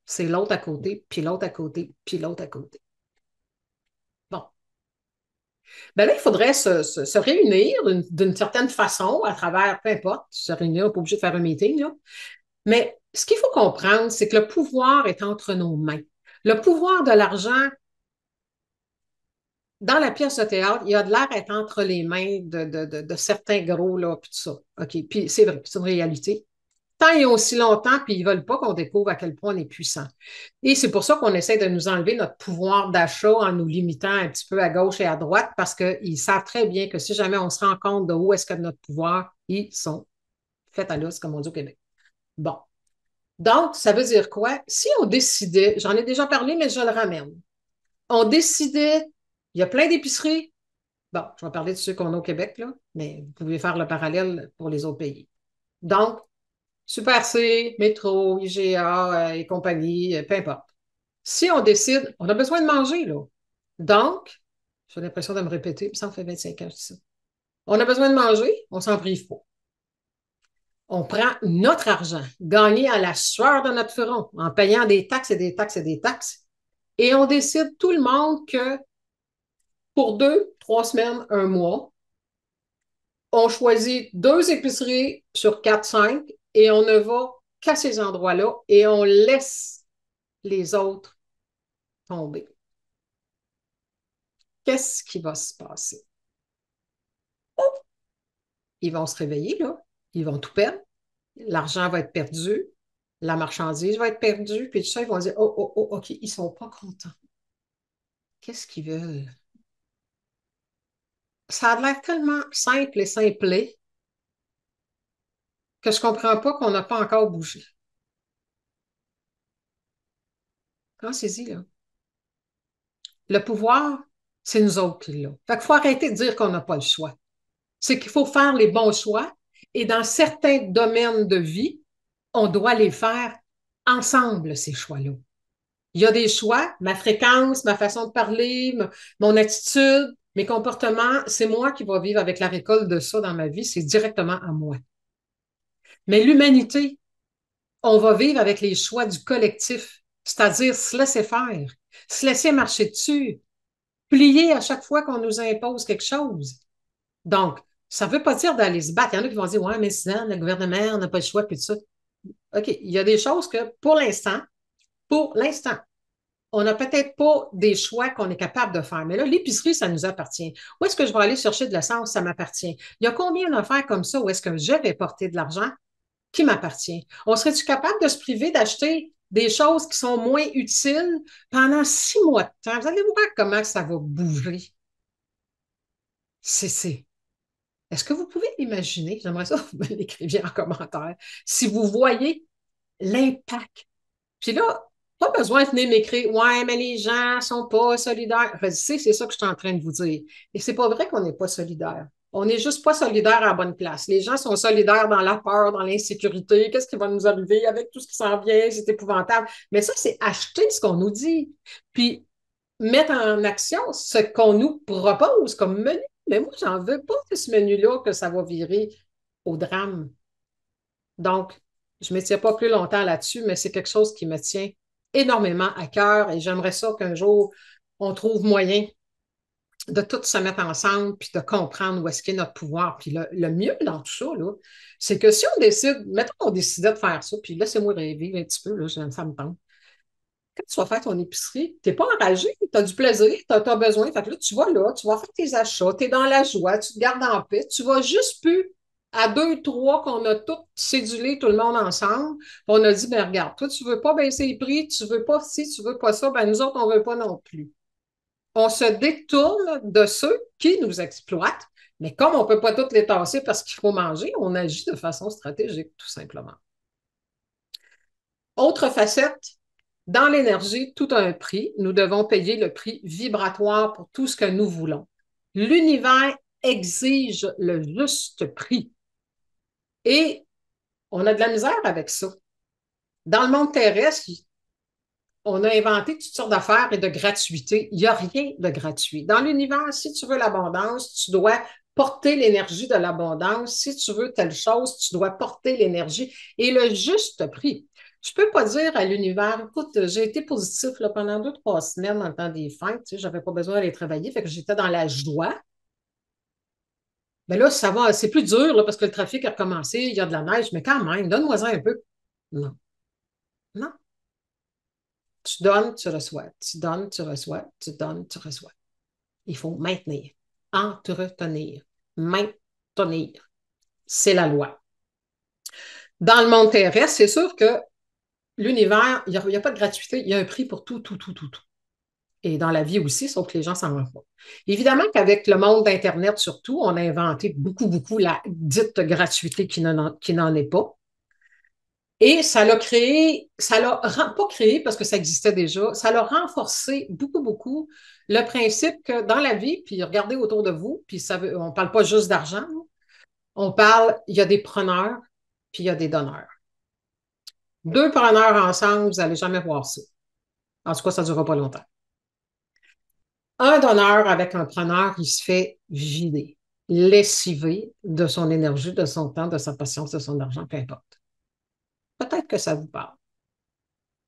c'est l'autre à côté, puis l'autre à côté, puis l'autre à côté. Bon. Ben là, il faudrait se réunir d'une certaine façon, à travers, peu importe, se réunir, on n'est pas obligé de faire un meeting, là. Mais ce qu'il faut comprendre, c'est que le pouvoir est entre nos mains. Le pouvoir de l'argent, dans la pièce de théâtre, il y a de l'air d'être entre les mains de certains gros, là, puis tout ça. OK, puis c'est vrai, c'est une réalité. Tant et aussi longtemps, puis ils ne veulent pas qu'on découvre à quel point on est puissant. Et c'est pour ça qu'on essaie de nous enlever notre pouvoir d'achat en nous limitant un petit peu à gauche et à droite, parce qu'ils savent très bien que si jamais on se rend compte de où est-ce que notre pouvoir, ils sont faits à l'os, comme on dit au Québec. Bon. Donc, ça veut dire quoi? Si on décidait, j'en ai déjà parlé, mais je le ramène. On décidait, il y a plein d'épiceries. Bon, je vais parler de ceux qu'on a au Québec, là, mais vous pouvez faire le parallèle pour les autres pays. Donc, Super C, Métro, IGA et compagnie, peu importe. Si on décide, on a besoin de manger, là. Donc, j'ai l'impression de me répéter, puis ça en fait 25 ans, je dis ça. On a besoin de manger, on s'en prive pas. On prend notre argent, gagné à la sueur de notre front, en payant des taxes et des taxes et des taxes, et on décide tout le monde que pour 2, 3 semaines, un mois, on choisit 2 épiceries sur 4, 5 et on ne va qu'à ces endroits-là et on laisse les autres tomber. Qu'est-ce qui va se passer? Oh, ils vont se réveiller, là. Ils vont tout perdre. L'argent va être perdu. La marchandise va être perdue. Puis tout ça, ils vont dire, oh, oh, oh, OK, ils ne sont pas contents. Qu'est-ce qu'ils veulent? Ça a l'air tellement simple et simplé que je ne comprends pas qu'on n'a pas encore bougé. Pensez-y, là. Le pouvoir, c'est nous autres qui l'avons. Fait qu'il faut arrêter de dire qu'on n'a pas le choix. C'est qu'il faut faire les bons choix et dans certains domaines de vie, on doit les faire ensemble, ces choix-là. Il y a des choix, ma fréquence, ma façon de parler, mon attitude, mes comportements, c'est moi qui vais vivre avec la récolte de ça dans ma vie, c'est directement à moi. Mais l'humanité, on va vivre avec les choix du collectif, c'est-à-dire se laisser faire, se laisser marcher dessus, plier à chaque fois qu'on nous impose quelque chose. Donc, ça ne veut pas dire d'aller se battre. Il y en a qui vont dire, ouais, mais sinon, le gouvernement n'a pas le choix, puis tout ça. OK, il y a des choses que, pour l'instant, on n'a peut-être pas des choix qu'on est capable de faire. Mais là, l'épicerie, ça nous appartient. Où est-ce que je vais aller chercher de l'essence? Ça m'appartient. Il y a combien d'affaires comme ça où est-ce que je vais porter de l'argent qui m'appartient? On serait-tu capable de se priver d'acheter des choses qui sont moins utiles pendant 6 mois de temps? Vous allez voir comment ça va bouger. C'est. Est-ce que vous pouvez l'imaginer? J'aimerais ça que vous me l'écriviez en commentaire. Si vous voyez l'impact. Puis là, pas besoin de venir m'écrire, ouais, mais les gens ne sont pas solidaires. Enfin, c'est ça que je suis en train de vous dire. Et c'est pas vrai qu'on n'est pas solidaire. On n'est juste pas solidaire à la bonne place. Les gens sont solidaires dans la peur, dans l'insécurité. Qu'est-ce qui va nous arriver avec tout ce qui s'en vient? C'est épouvantable. Mais ça, c'est acheter ce qu'on nous dit. Puis mettre en action ce qu'on nous propose comme menu. Mais moi, j'en veux pas de ce menu-là que ça va virer au drame. Donc, je ne m'étire pas plus longtemps là-dessus, mais c'est quelque chose qui me tient énormément à cœur et j'aimerais ça qu'un jour, on trouve moyen de tout se mettre ensemble puis de comprendre où est-ce qu'est notre pouvoir. Puis le mieux dans tout ça, là, c'est que si on décide, mettons qu'on décidait de faire ça, puis laissez-moi rêver un petit peu, là, ça me tente. Quand tu vas faire ton épicerie, tu n'es pas enragé, tu as du plaisir, tu as besoin. Fait que là, tu vas là, tu vas faire tes achats, tu es dans la joie, tu te gardes en paix, tu vas juste plus à deux, trois qu'on a tous cédulé tout le monde ensemble. Puis on a dit, ben regarde, toi, tu ne veux pas baisser les prix, tu ne veux pas ci, tu ne veux pas ça, ben nous autres, on ne veut pas non plus. On se détourne de ceux qui nous exploitent, mais comme on ne peut pas toutes les tasser parce qu'il faut manger, on agit de façon stratégique, tout simplement. Autre facette, dans l'énergie, tout a un prix. Nous devons payer le prix vibratoire pour tout ce que nous voulons. L'univers exige le juste prix et on a de la misère avec ça. Dans le monde terrestre, on a inventé toutes sortes d'affaires et de gratuité. Il n'y a rien de gratuit. Dans l'univers, si tu veux l'abondance, tu dois porter l'énergie de l'abondance. Si tu veux telle chose, tu dois porter l'énergie et le juste prix. Je ne peux pas dire à l'univers, écoute, j'ai été positif là, pendant 2, 3 semaines dans le temps des fêtes, tu sais, je n'avais pas besoin d'aller travailler, fait que j'étais dans la joie. Mais là, ça va, c'est plus dur là, parce que le trafic a recommencé, il y a de la neige, mais quand même, donne-moi ça un peu. Non, non. Tu donnes, tu reçois. Tu donnes, tu reçois. Tu donnes, tu reçois. Il faut maintenir, entretenir, maintenir. C'est la loi. Dans le monde terrestre, c'est sûr que l'univers, il n'y a pas de gratuité, il y a un prix pour tout, tout, tout, tout, tout. Et dans la vie aussi, sauf que les gens s'en rendent pas. Évidemment qu'avec le monde d'Internet surtout, on a inventé beaucoup, beaucoup la dite gratuité qui n'en est pas. Et ça l'a créé, ça l'a pas créé parce que ça existait déjà, ça l'a renforcé beaucoup, beaucoup le principe que dans la vie, puis regardez autour de vous, puis on ne parle pas juste d'argent, on parle, il y a des preneurs, puis il y a des donneurs. Deux preneurs ensemble, vous n'allez jamais voir ça. En tout cas, ça ne durera pas longtemps. Un donneur avec un preneur, il se fait vider, lessiver de son énergie, de son temps, de sa patience, de son argent, peu importe. Peut-être que ça vous parle.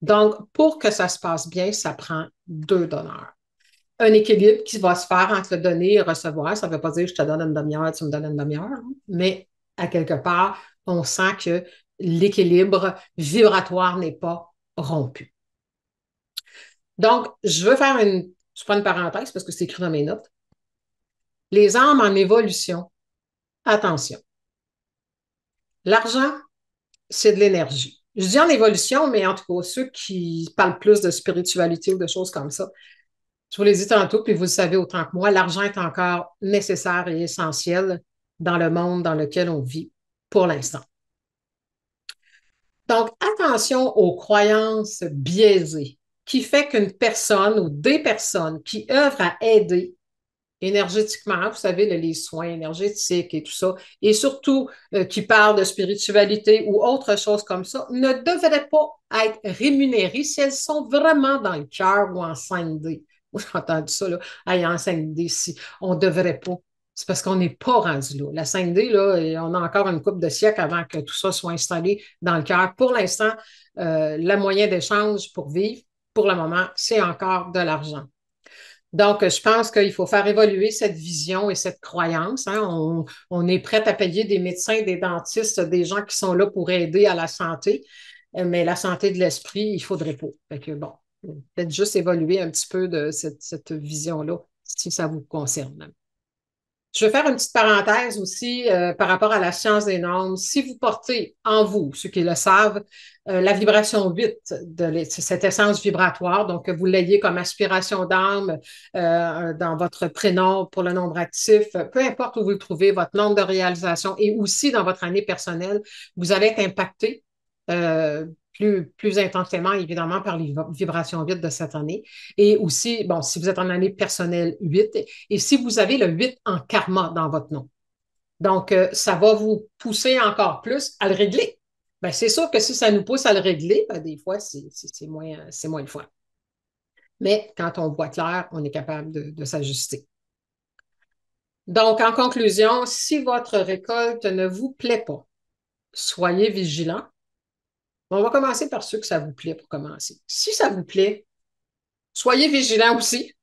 Donc, pour que ça se passe bien, ça prend deux donneurs. Un équilibre qui va se faire entre le donner et recevoir. Ça ne veut pas dire je te donne une demi-heure, tu me donnes une demi-heure, hein, mais à quelque part, on sent que l'équilibre vibratoire n'est pas rompu. Donc, je prends une parenthèse parce que c'est écrit dans mes notes. Les âmes en évolution, attention. L'argent, c'est de l'énergie. Je dis en évolution, mais en tout cas, ceux qui parlent plus de spiritualité ou de choses comme ça, je vous l'ai dit tantôt, puis vous le savez autant que moi, l'argent est encore nécessaire et essentiel dans le monde dans lequel on vit pour l'instant. Donc, attention aux croyances biaisées qui fait qu'une personne ou des personnes qui œuvrent à aider énergétiquement, vous savez, les soins énergétiques et tout ça, et surtout qui parlent de spiritualité ou autre chose comme ça, ne devraient pas être rémunérées si elles sont vraiment dans le cœur ou en 5D. Moi, j'ai entendu ça, là, hey, en 5D, si on ne devrait pas. C'est parce qu'on n'est pas rendu là. La 5D, là, on a encore une couple de siècles avant que tout ça soit installé dans le cœur. Pour l'instant, le moyen d'échange pour vivre, pour le moment, c'est encore de l'argent. Donc, je pense qu'il faut faire évoluer cette vision et cette croyance, hein. On est prêt à payer des médecins, des dentistes, des gens qui sont là pour aider à la santé, mais la santé de l'esprit, il ne faudrait pas. Fait que bon, peut-être juste évoluer un petit peu de cette vision-là, si ça vous concerne. Je vais faire une petite parenthèse aussi par rapport à la science des nombres. Si vous portez en vous, ceux qui le savent, la vibration 8 de cette essence vibratoire, donc que vous l'ayez comme aspiration d'âme dans votre prénom pour le nombre actif, peu importe où vous le trouvez, votre nombre de réalisation et aussi dans votre année personnelle, vous allez être impacté plus intensément, évidemment, par les vibrations 8 de cette année. Et aussi, bon, si vous êtes en année personnelle 8, et si vous avez le 8 en karma dans votre nom. Donc, ça va vous pousser encore plus à le régler. Ben, c'est sûr que si ça nous pousse à le régler, ben, des fois, c'est moins le fun. Mais quand on voit clair, on est capable de s'ajuster. Donc, en conclusion, si votre récolte ne vous plaît pas, soyez vigilant. On va commencer par ceux que ça vous plaît pour commencer. Si ça vous plaît, soyez vigilant aussi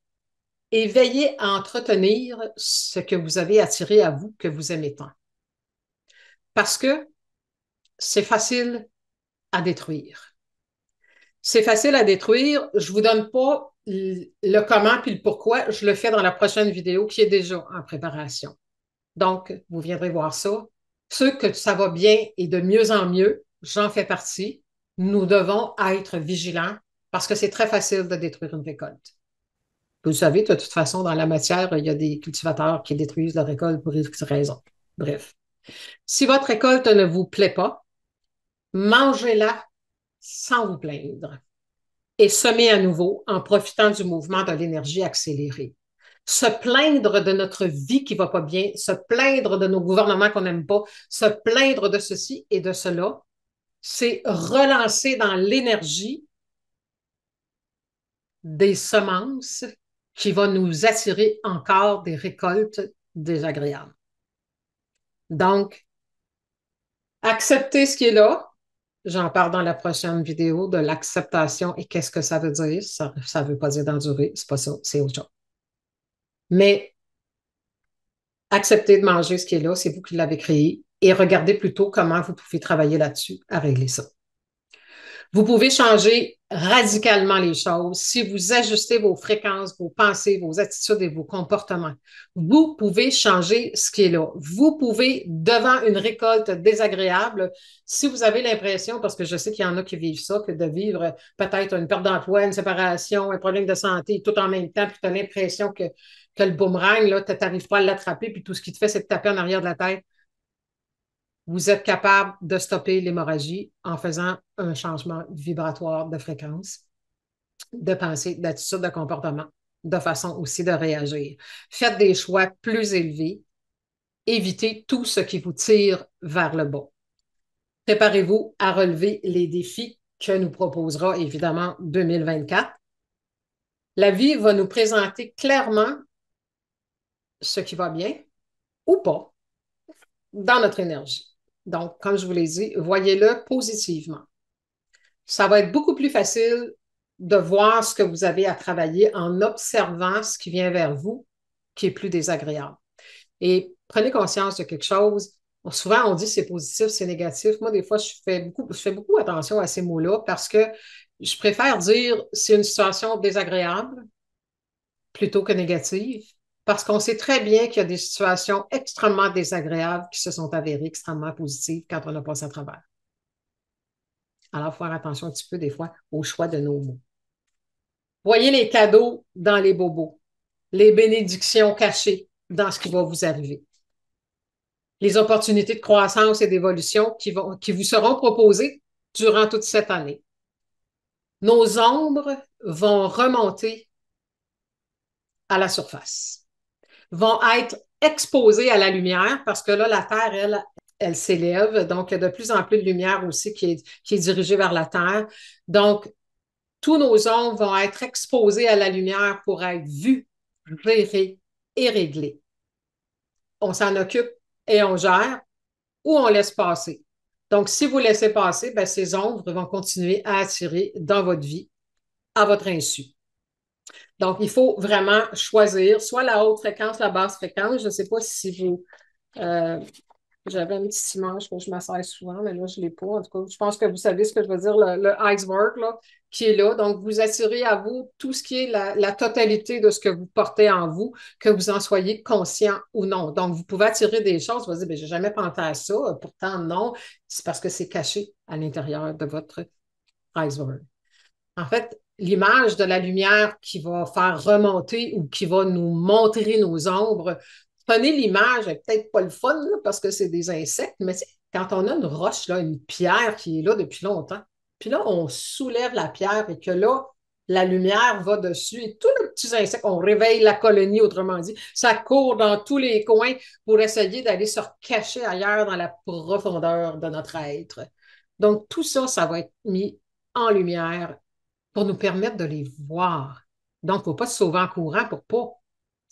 et veillez à entretenir ce que vous avez attiré à vous, que vous aimez tant. Parce que c'est facile à détruire. C'est facile à détruire. Je ne vous donne pas le comment puis le pourquoi. Je le fais dans la prochaine vidéo qui est déjà en préparation. Donc, vous viendrez voir ça. Ceux que ça va bien et de mieux en mieux, j'en fais partie. Nous devons être vigilants parce que c'est très facile de détruire une récolte. Vous savez, de toute façon, dans la matière, il y a des cultivateurs qui détruisent la récolte pour X raisons. Bref. Si votre récolte ne vous plaît pas, mangez-la sans vous plaindre et semez à nouveau en profitant du mouvement de l'énergie accélérée. Se plaindre de notre vie qui va pas bien, se plaindre de nos gouvernements qu'on n'aime pas, se plaindre de ceci et de cela, c'est relancer dans l'énergie des semences qui vont nous attirer encore des récoltes désagréables. Donc, accepter ce qui est là. J'en parle dans la prochaine vidéo de l'acceptation et qu'est-ce que ça veut dire. Ça ne veut pas dire d'endurer, c'est pas ça, c'est autre chose. Mais acceptez de manger ce qui est là, c'est vous qui l'avez créé et regardez plutôt comment vous pouvez travailler là-dessus à régler ça. Vous pouvez changer radicalement les choses si vous ajustez vos fréquences, vos pensées, vos attitudes et vos comportements. Vous pouvez changer ce qui est là. Vous pouvez, devant une récolte désagréable, si vous avez l'impression, parce que je sais qu'il y en a qui vivent ça, que de vivre peut-être une perte d'emploi, une séparation, un problème de santé, tout en même temps, puis tu as l'impression que le boomerang, là, tu n'arrives pas à l'attraper, puis tout ce qu'il te fait, c'est de taper en arrière de la tête. Vous êtes capable de stopper l'hémorragie en faisant un changement vibratoire de fréquence, de pensée, d'attitude, de comportement, de façon aussi de réagir. Faites des choix plus élevés. Évitez tout ce qui vous tire vers le bas. Préparez-vous à relever les défis que nous proposera évidemment 2024. La vie va nous présenter clairement ce qui va bien ou pas dans notre énergie. Donc, comme je vous l'ai dit, voyez-le positivement. Ça va être beaucoup plus facile de voir ce que vous avez à travailler en observant ce qui vient vers vous, qui est plus désagréable. Et prenez conscience de quelque chose. Souvent, on dit c'est positif, c'est négatif. Moi, des fois, je fais beaucoup attention à ces mots-là parce que je préfère dire c'est une situation désagréable plutôt que négative parce qu'on sait très bien qu'il y a des situations extrêmement désagréables qui se sont avérées extrêmement positives quand on a passé à travers. Alors, il faut faire attention un petit peu des fois au choix de nos mots. Voyez les cadeaux dans les bobos, les bénédictions cachées dans ce qui va vous arriver, les opportunités de croissance et d'évolution qui vous seront proposées durant toute cette année. Nos ombres vont remonter à la surface, vont être exposées à la lumière parce que là, la Terre, elle s'élève. Donc, il y a de plus en plus de lumière aussi qui est dirigée vers la Terre. Donc, tous nos ombres vont être exposés à la lumière pour être vus, gérés et réglés. On s'en occupe et on gère ou on laisse passer. Donc, si vous laissez passer, bien, ces ombres vont continuer à attirer dans votre vie à votre insu. Donc, il faut vraiment choisir soit la haute fréquence, la basse fréquence. Je ne sais pas si vous, euh, j'avais une petite image que je m'asseye souvent, mais là, je ne l'ai pas. En tout cas, je pense que vous savez ce que je veux dire, le iceberg là, qui est là. Donc, vous attirez à vous tout ce qui est la totalité de ce que vous portez en vous, que vous en soyez conscient ou non. Donc, vous pouvez attirer des choses, vous allez dire, ben, je n'ai jamais pensé à ça. Pourtant, non. C'est parce que c'est caché à l'intérieur de votre iceberg. En fait, l'image de la lumière qui va faire remonter ou qui va nous montrer nos ombres, prenez l'image, peut-être pas le fun là, parce que c'est des insectes, mais quand on a une roche, là, une pierre qui est là depuis longtemps, puis là, on soulève la pierre et que là, la lumière va dessus et tous les petits insectes, on réveille la colonie, autrement dit, ça court dans tous les coins pour essayer d'aller se cacher ailleurs dans la profondeur de notre être. Donc, tout ça, ça va être mis en lumière pour nous permettre de les voir. Donc, il ne faut pas se sauver en courant pour pas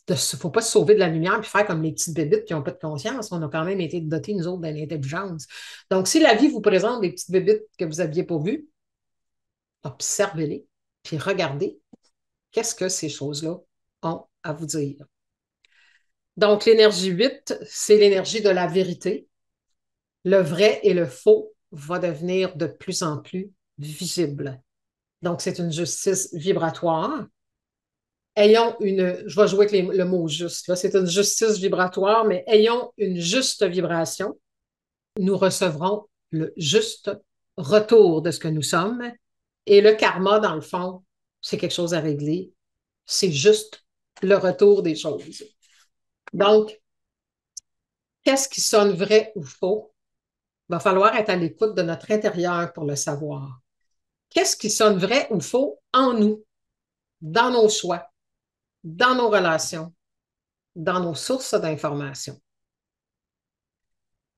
Il ne faut pas se sauver de la lumière et faire comme les petites bébites qui n'ont pas de conscience. On a quand même été dotés, nous autres, d'une intelligence. Donc, si la vie vous présente des petites bébites que vous n'aviez pas vues, observez-les, puis regardez qu'est-ce que ces choses-là ont à vous dire. Donc, l'énergie 8, c'est l'énergie de la vérité. Le vrai et le faux va devenir de plus en plus visible. Donc, c'est une justice vibratoire. Ayons une, je vais jouer avec le mot juste, là, c'est une justice vibratoire, mais ayons une juste vibration. Nous recevrons le juste retour de ce que nous sommes. Et le karma, dans le fond, c'est quelque chose à régler. C'est juste le retour des choses. Donc, qu'est-ce qui sonne vrai ou faux? Il va falloir être à l'écoute de notre intérieur pour le savoir. Qu'est-ce qui sonne vrai ou faux en nous, dans nos choix, dans nos relations, dans nos sources d'informations?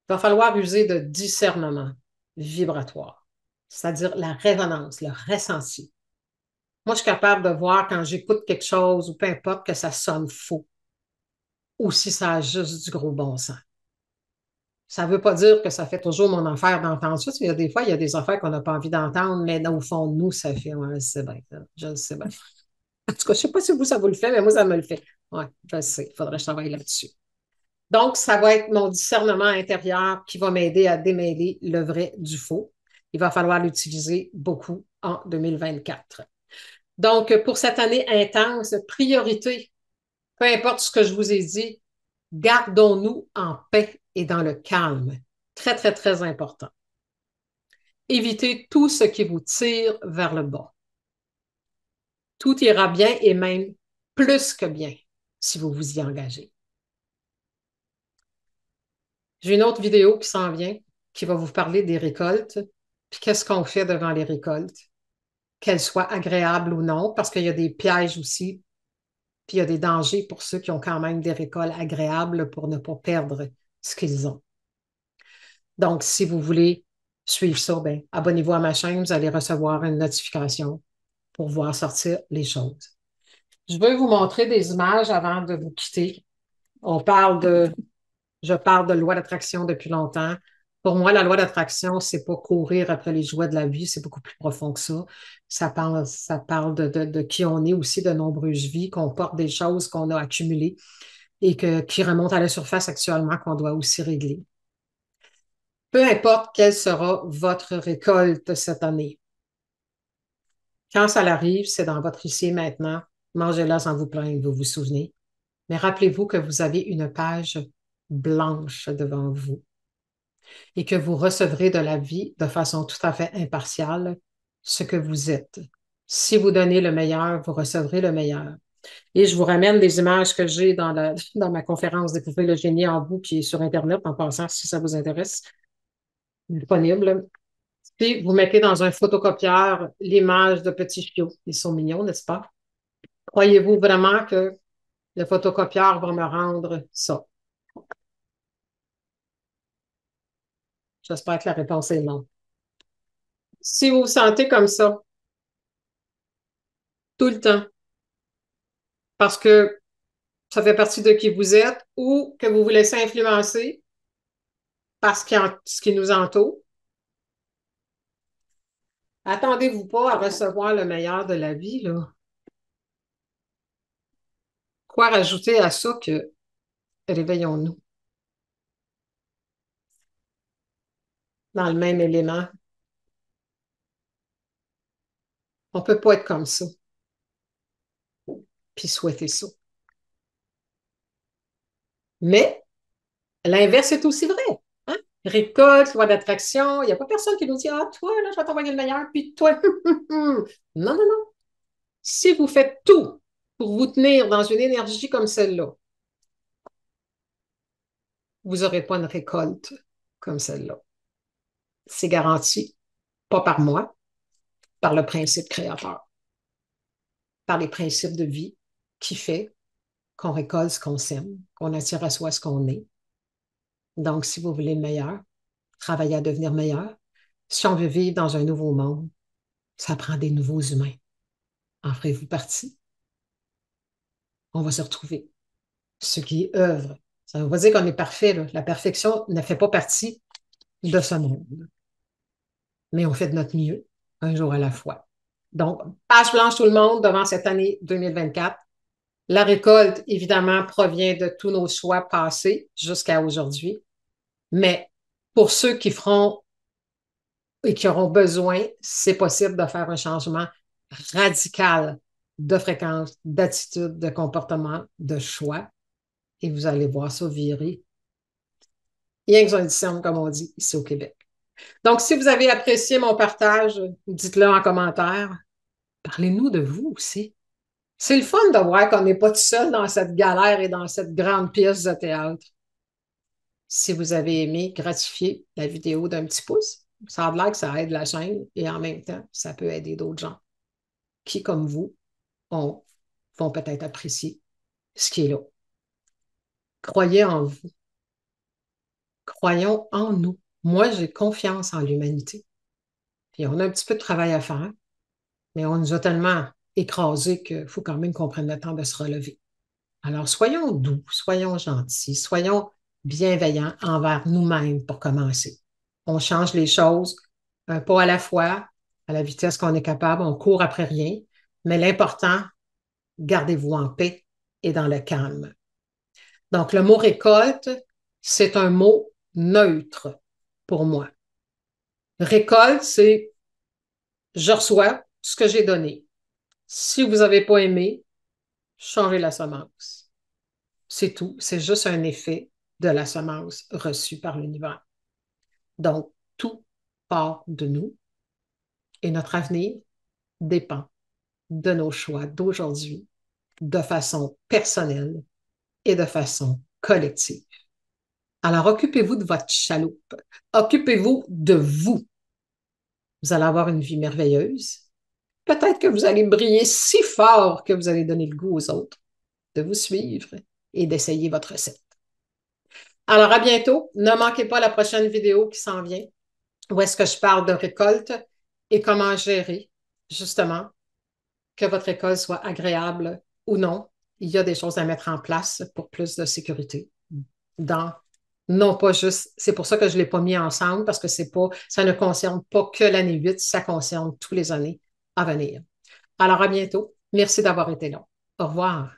Il va falloir user de discernement vibratoire, c'est-à-dire la résonance, le ressenti. Moi, je suis capable de voir quand j'écoute quelque chose ou peu importe que ça sonne faux ou si ça a juste du gros bon sens. Ça ne veut pas dire que ça fait toujours mon affaire d'entendre ça. Il y a des fois, il y a des affaires qu'on n'a pas envie d'entendre, mais au fond de nous, ça fait, ouais, je le sais bien, je le sais bien. En tout cas, je ne sais pas si vous, ça vous le fait, mais moi, ça me le fait. Oui, je le sais. Il faudrait que je travaille là-dessus. Donc, ça va être mon discernement intérieur qui va m'aider à démêler le vrai du faux. Il va falloir l'utiliser beaucoup en 2024. Donc, pour cette année intense, priorité, peu importe ce que je vous ai dit, gardons-nous en paix et dans le calme. Très, très, très important. Évitez tout ce qui vous tire vers le bas. Tout ira bien et même plus que bien si vous vous y engagez. J'ai une autre vidéo qui s'en vient qui va vous parler des récoltes, puis qu'est-ce qu'on fait devant les récoltes, qu'elles soient agréables ou non, parce qu'il y a des pièges aussi, puis il y a des dangers pour ceux qui ont quand même des récoltes agréables pour ne pas perdre ce qu'ils ont. Donc, si vous voulez suivre ça, ben, abonnez-vous à ma chaîne, vous allez recevoir une notification pour voir sortir les choses. Je vais vous montrer des images avant de vous quitter. Je parle de loi d'attraction depuis longtemps. Pour moi, la loi d'attraction, c'est pas courir après les joies de la vie, c'est beaucoup plus profond que ça. Ça parle de qui on est aussi, de nombreuses vies, qu'on porte des choses qu'on a accumulées et qui remontent à la surface actuellement, qu'on doit aussi régler. Peu importe quelle sera votre récolte cette année. Quand ça arrive, c'est dans votre ici et maintenant. Mangez-la sans vous plaindre, vous vous souvenez. Mais rappelez-vous que vous avez une page blanche devant vous et que vous recevrez de la vie de façon tout à fait impartiale ce que vous êtes. Si vous donnez le meilleur, vous recevrez le meilleur. Et je vous ramène des images que j'ai dans ma conférence Découvrir le génie en vous qui est sur Internet en passant si ça vous intéresse, disponible. Puis vous mettez dans un photocopieur l'image de petits chiots. Ils sont mignons, n'est-ce pas? Croyez-vous vraiment que le photocopieur va me rendre ça? J'espère que la réponse est non. Si vous vous sentez comme ça, tout le temps, parce que ça fait partie de qui vous êtes ou que vous vous laissez influencer par ce qui nous entoure, attendez-vous pas à recevoir le meilleur de la vie, là. Quoi rajouter à ça que réveillons-nous dans le même élément? On peut pas être comme ça, puis souhaiter ça. Mais l'inverse est aussi vrai. Hein? Récolte, loi d'attraction, il n'y a pas personne qui nous dit, ah, toi, là, je vais t'envoyer le meilleur, puis toi. Non, non, non. Si vous faites tout pour vous tenir dans une énergie comme celle-là, vous n'aurez pas une récolte comme celle-là. C'est garanti, pas par moi, par le principe créateur, par les principes de vie qui fait qu'on récolte ce qu'on sème, qu'on attire à soi ce qu'on est. Donc, si vous voulez le meilleur, travaillez à devenir meilleur. Si on veut vivre dans un nouveau monde, ça prend des nouveaux humains. En ferez-vous partie? On va se retrouver. ceux qui œuvrent. Ça ne veut pas dire qu'on est parfait, là. La perfection ne fait pas partie de ce monde. Mais on fait de notre mieux, un jour à la fois. Donc, page blanche tout le monde devant cette année 2024. La récolte, évidemment, provient de tous nos choix passés jusqu'à aujourd'hui. Mais pour ceux qui feront et qui auront besoin, c'est possible de faire un changement radical de fréquence, d'attitude, de comportement, de choix. Et vous allez voir ça virer. Rien que sur comme on dit ici au Québec. Donc, si vous avez apprécié mon partage, dites-le en commentaire. Parlez-nous de vous aussi. C'est le fun de voir qu'on n'est pas tout seul dans cette galère et dans cette grande pièce de théâtre. Si vous avez aimé, gratifiez la vidéo d'un petit pouce. Ça a l'air que ça aide la chaîne et en même temps, ça peut aider d'autres gens qui, comme vous, vont peut-être apprécier ce qui est là. Croyez en vous. Croyons en nous. Moi, j'ai confiance en l'humanité. Puis on a un petit peu de travail à faire, mais on nous a tellement écrasés qu'il faut quand même qu'on prenne le temps de se relever. Alors, soyons doux, soyons gentils, soyons bienveillants envers nous-mêmes pour commencer. On change les choses un pas à la fois, à la vitesse qu'on est capable, on court après rien, mais l'important, gardez-vous en paix et dans le calme. Donc, le mot récolte, c'est un mot neutre pour moi. Récolte, c'est je reçois ce que j'ai donné. Si vous n'avez pas aimé, changez la semence. C'est tout. C'est juste un effet de la semence reçue par l'univers. Donc, tout part de nous et notre avenir dépend de nos choix d'aujourd'hui de façon personnelle et de façon collective. Alors, occupez-vous de votre chaloupe. Occupez-vous de vous. Vous allez avoir une vie merveilleuse. Peut-être que vous allez briller si fort que vous allez donner le goût aux autres de vous suivre et d'essayer votre recette. Alors, à bientôt. Ne manquez pas la prochaine vidéo qui s'en vient, où est-ce que je parle de récolte et comment gérer, justement, que votre récolte soit agréable ou non. Il y a des choses à mettre en place pour plus de sécurité dans non pas juste, c'est pour ça que je ne l'ai pas mis ensemble, parce que c'est pas, ça ne concerne pas que l'année 8, ça concerne toutes les années à venir. Alors, à bientôt. Merci d'avoir été là. Au revoir.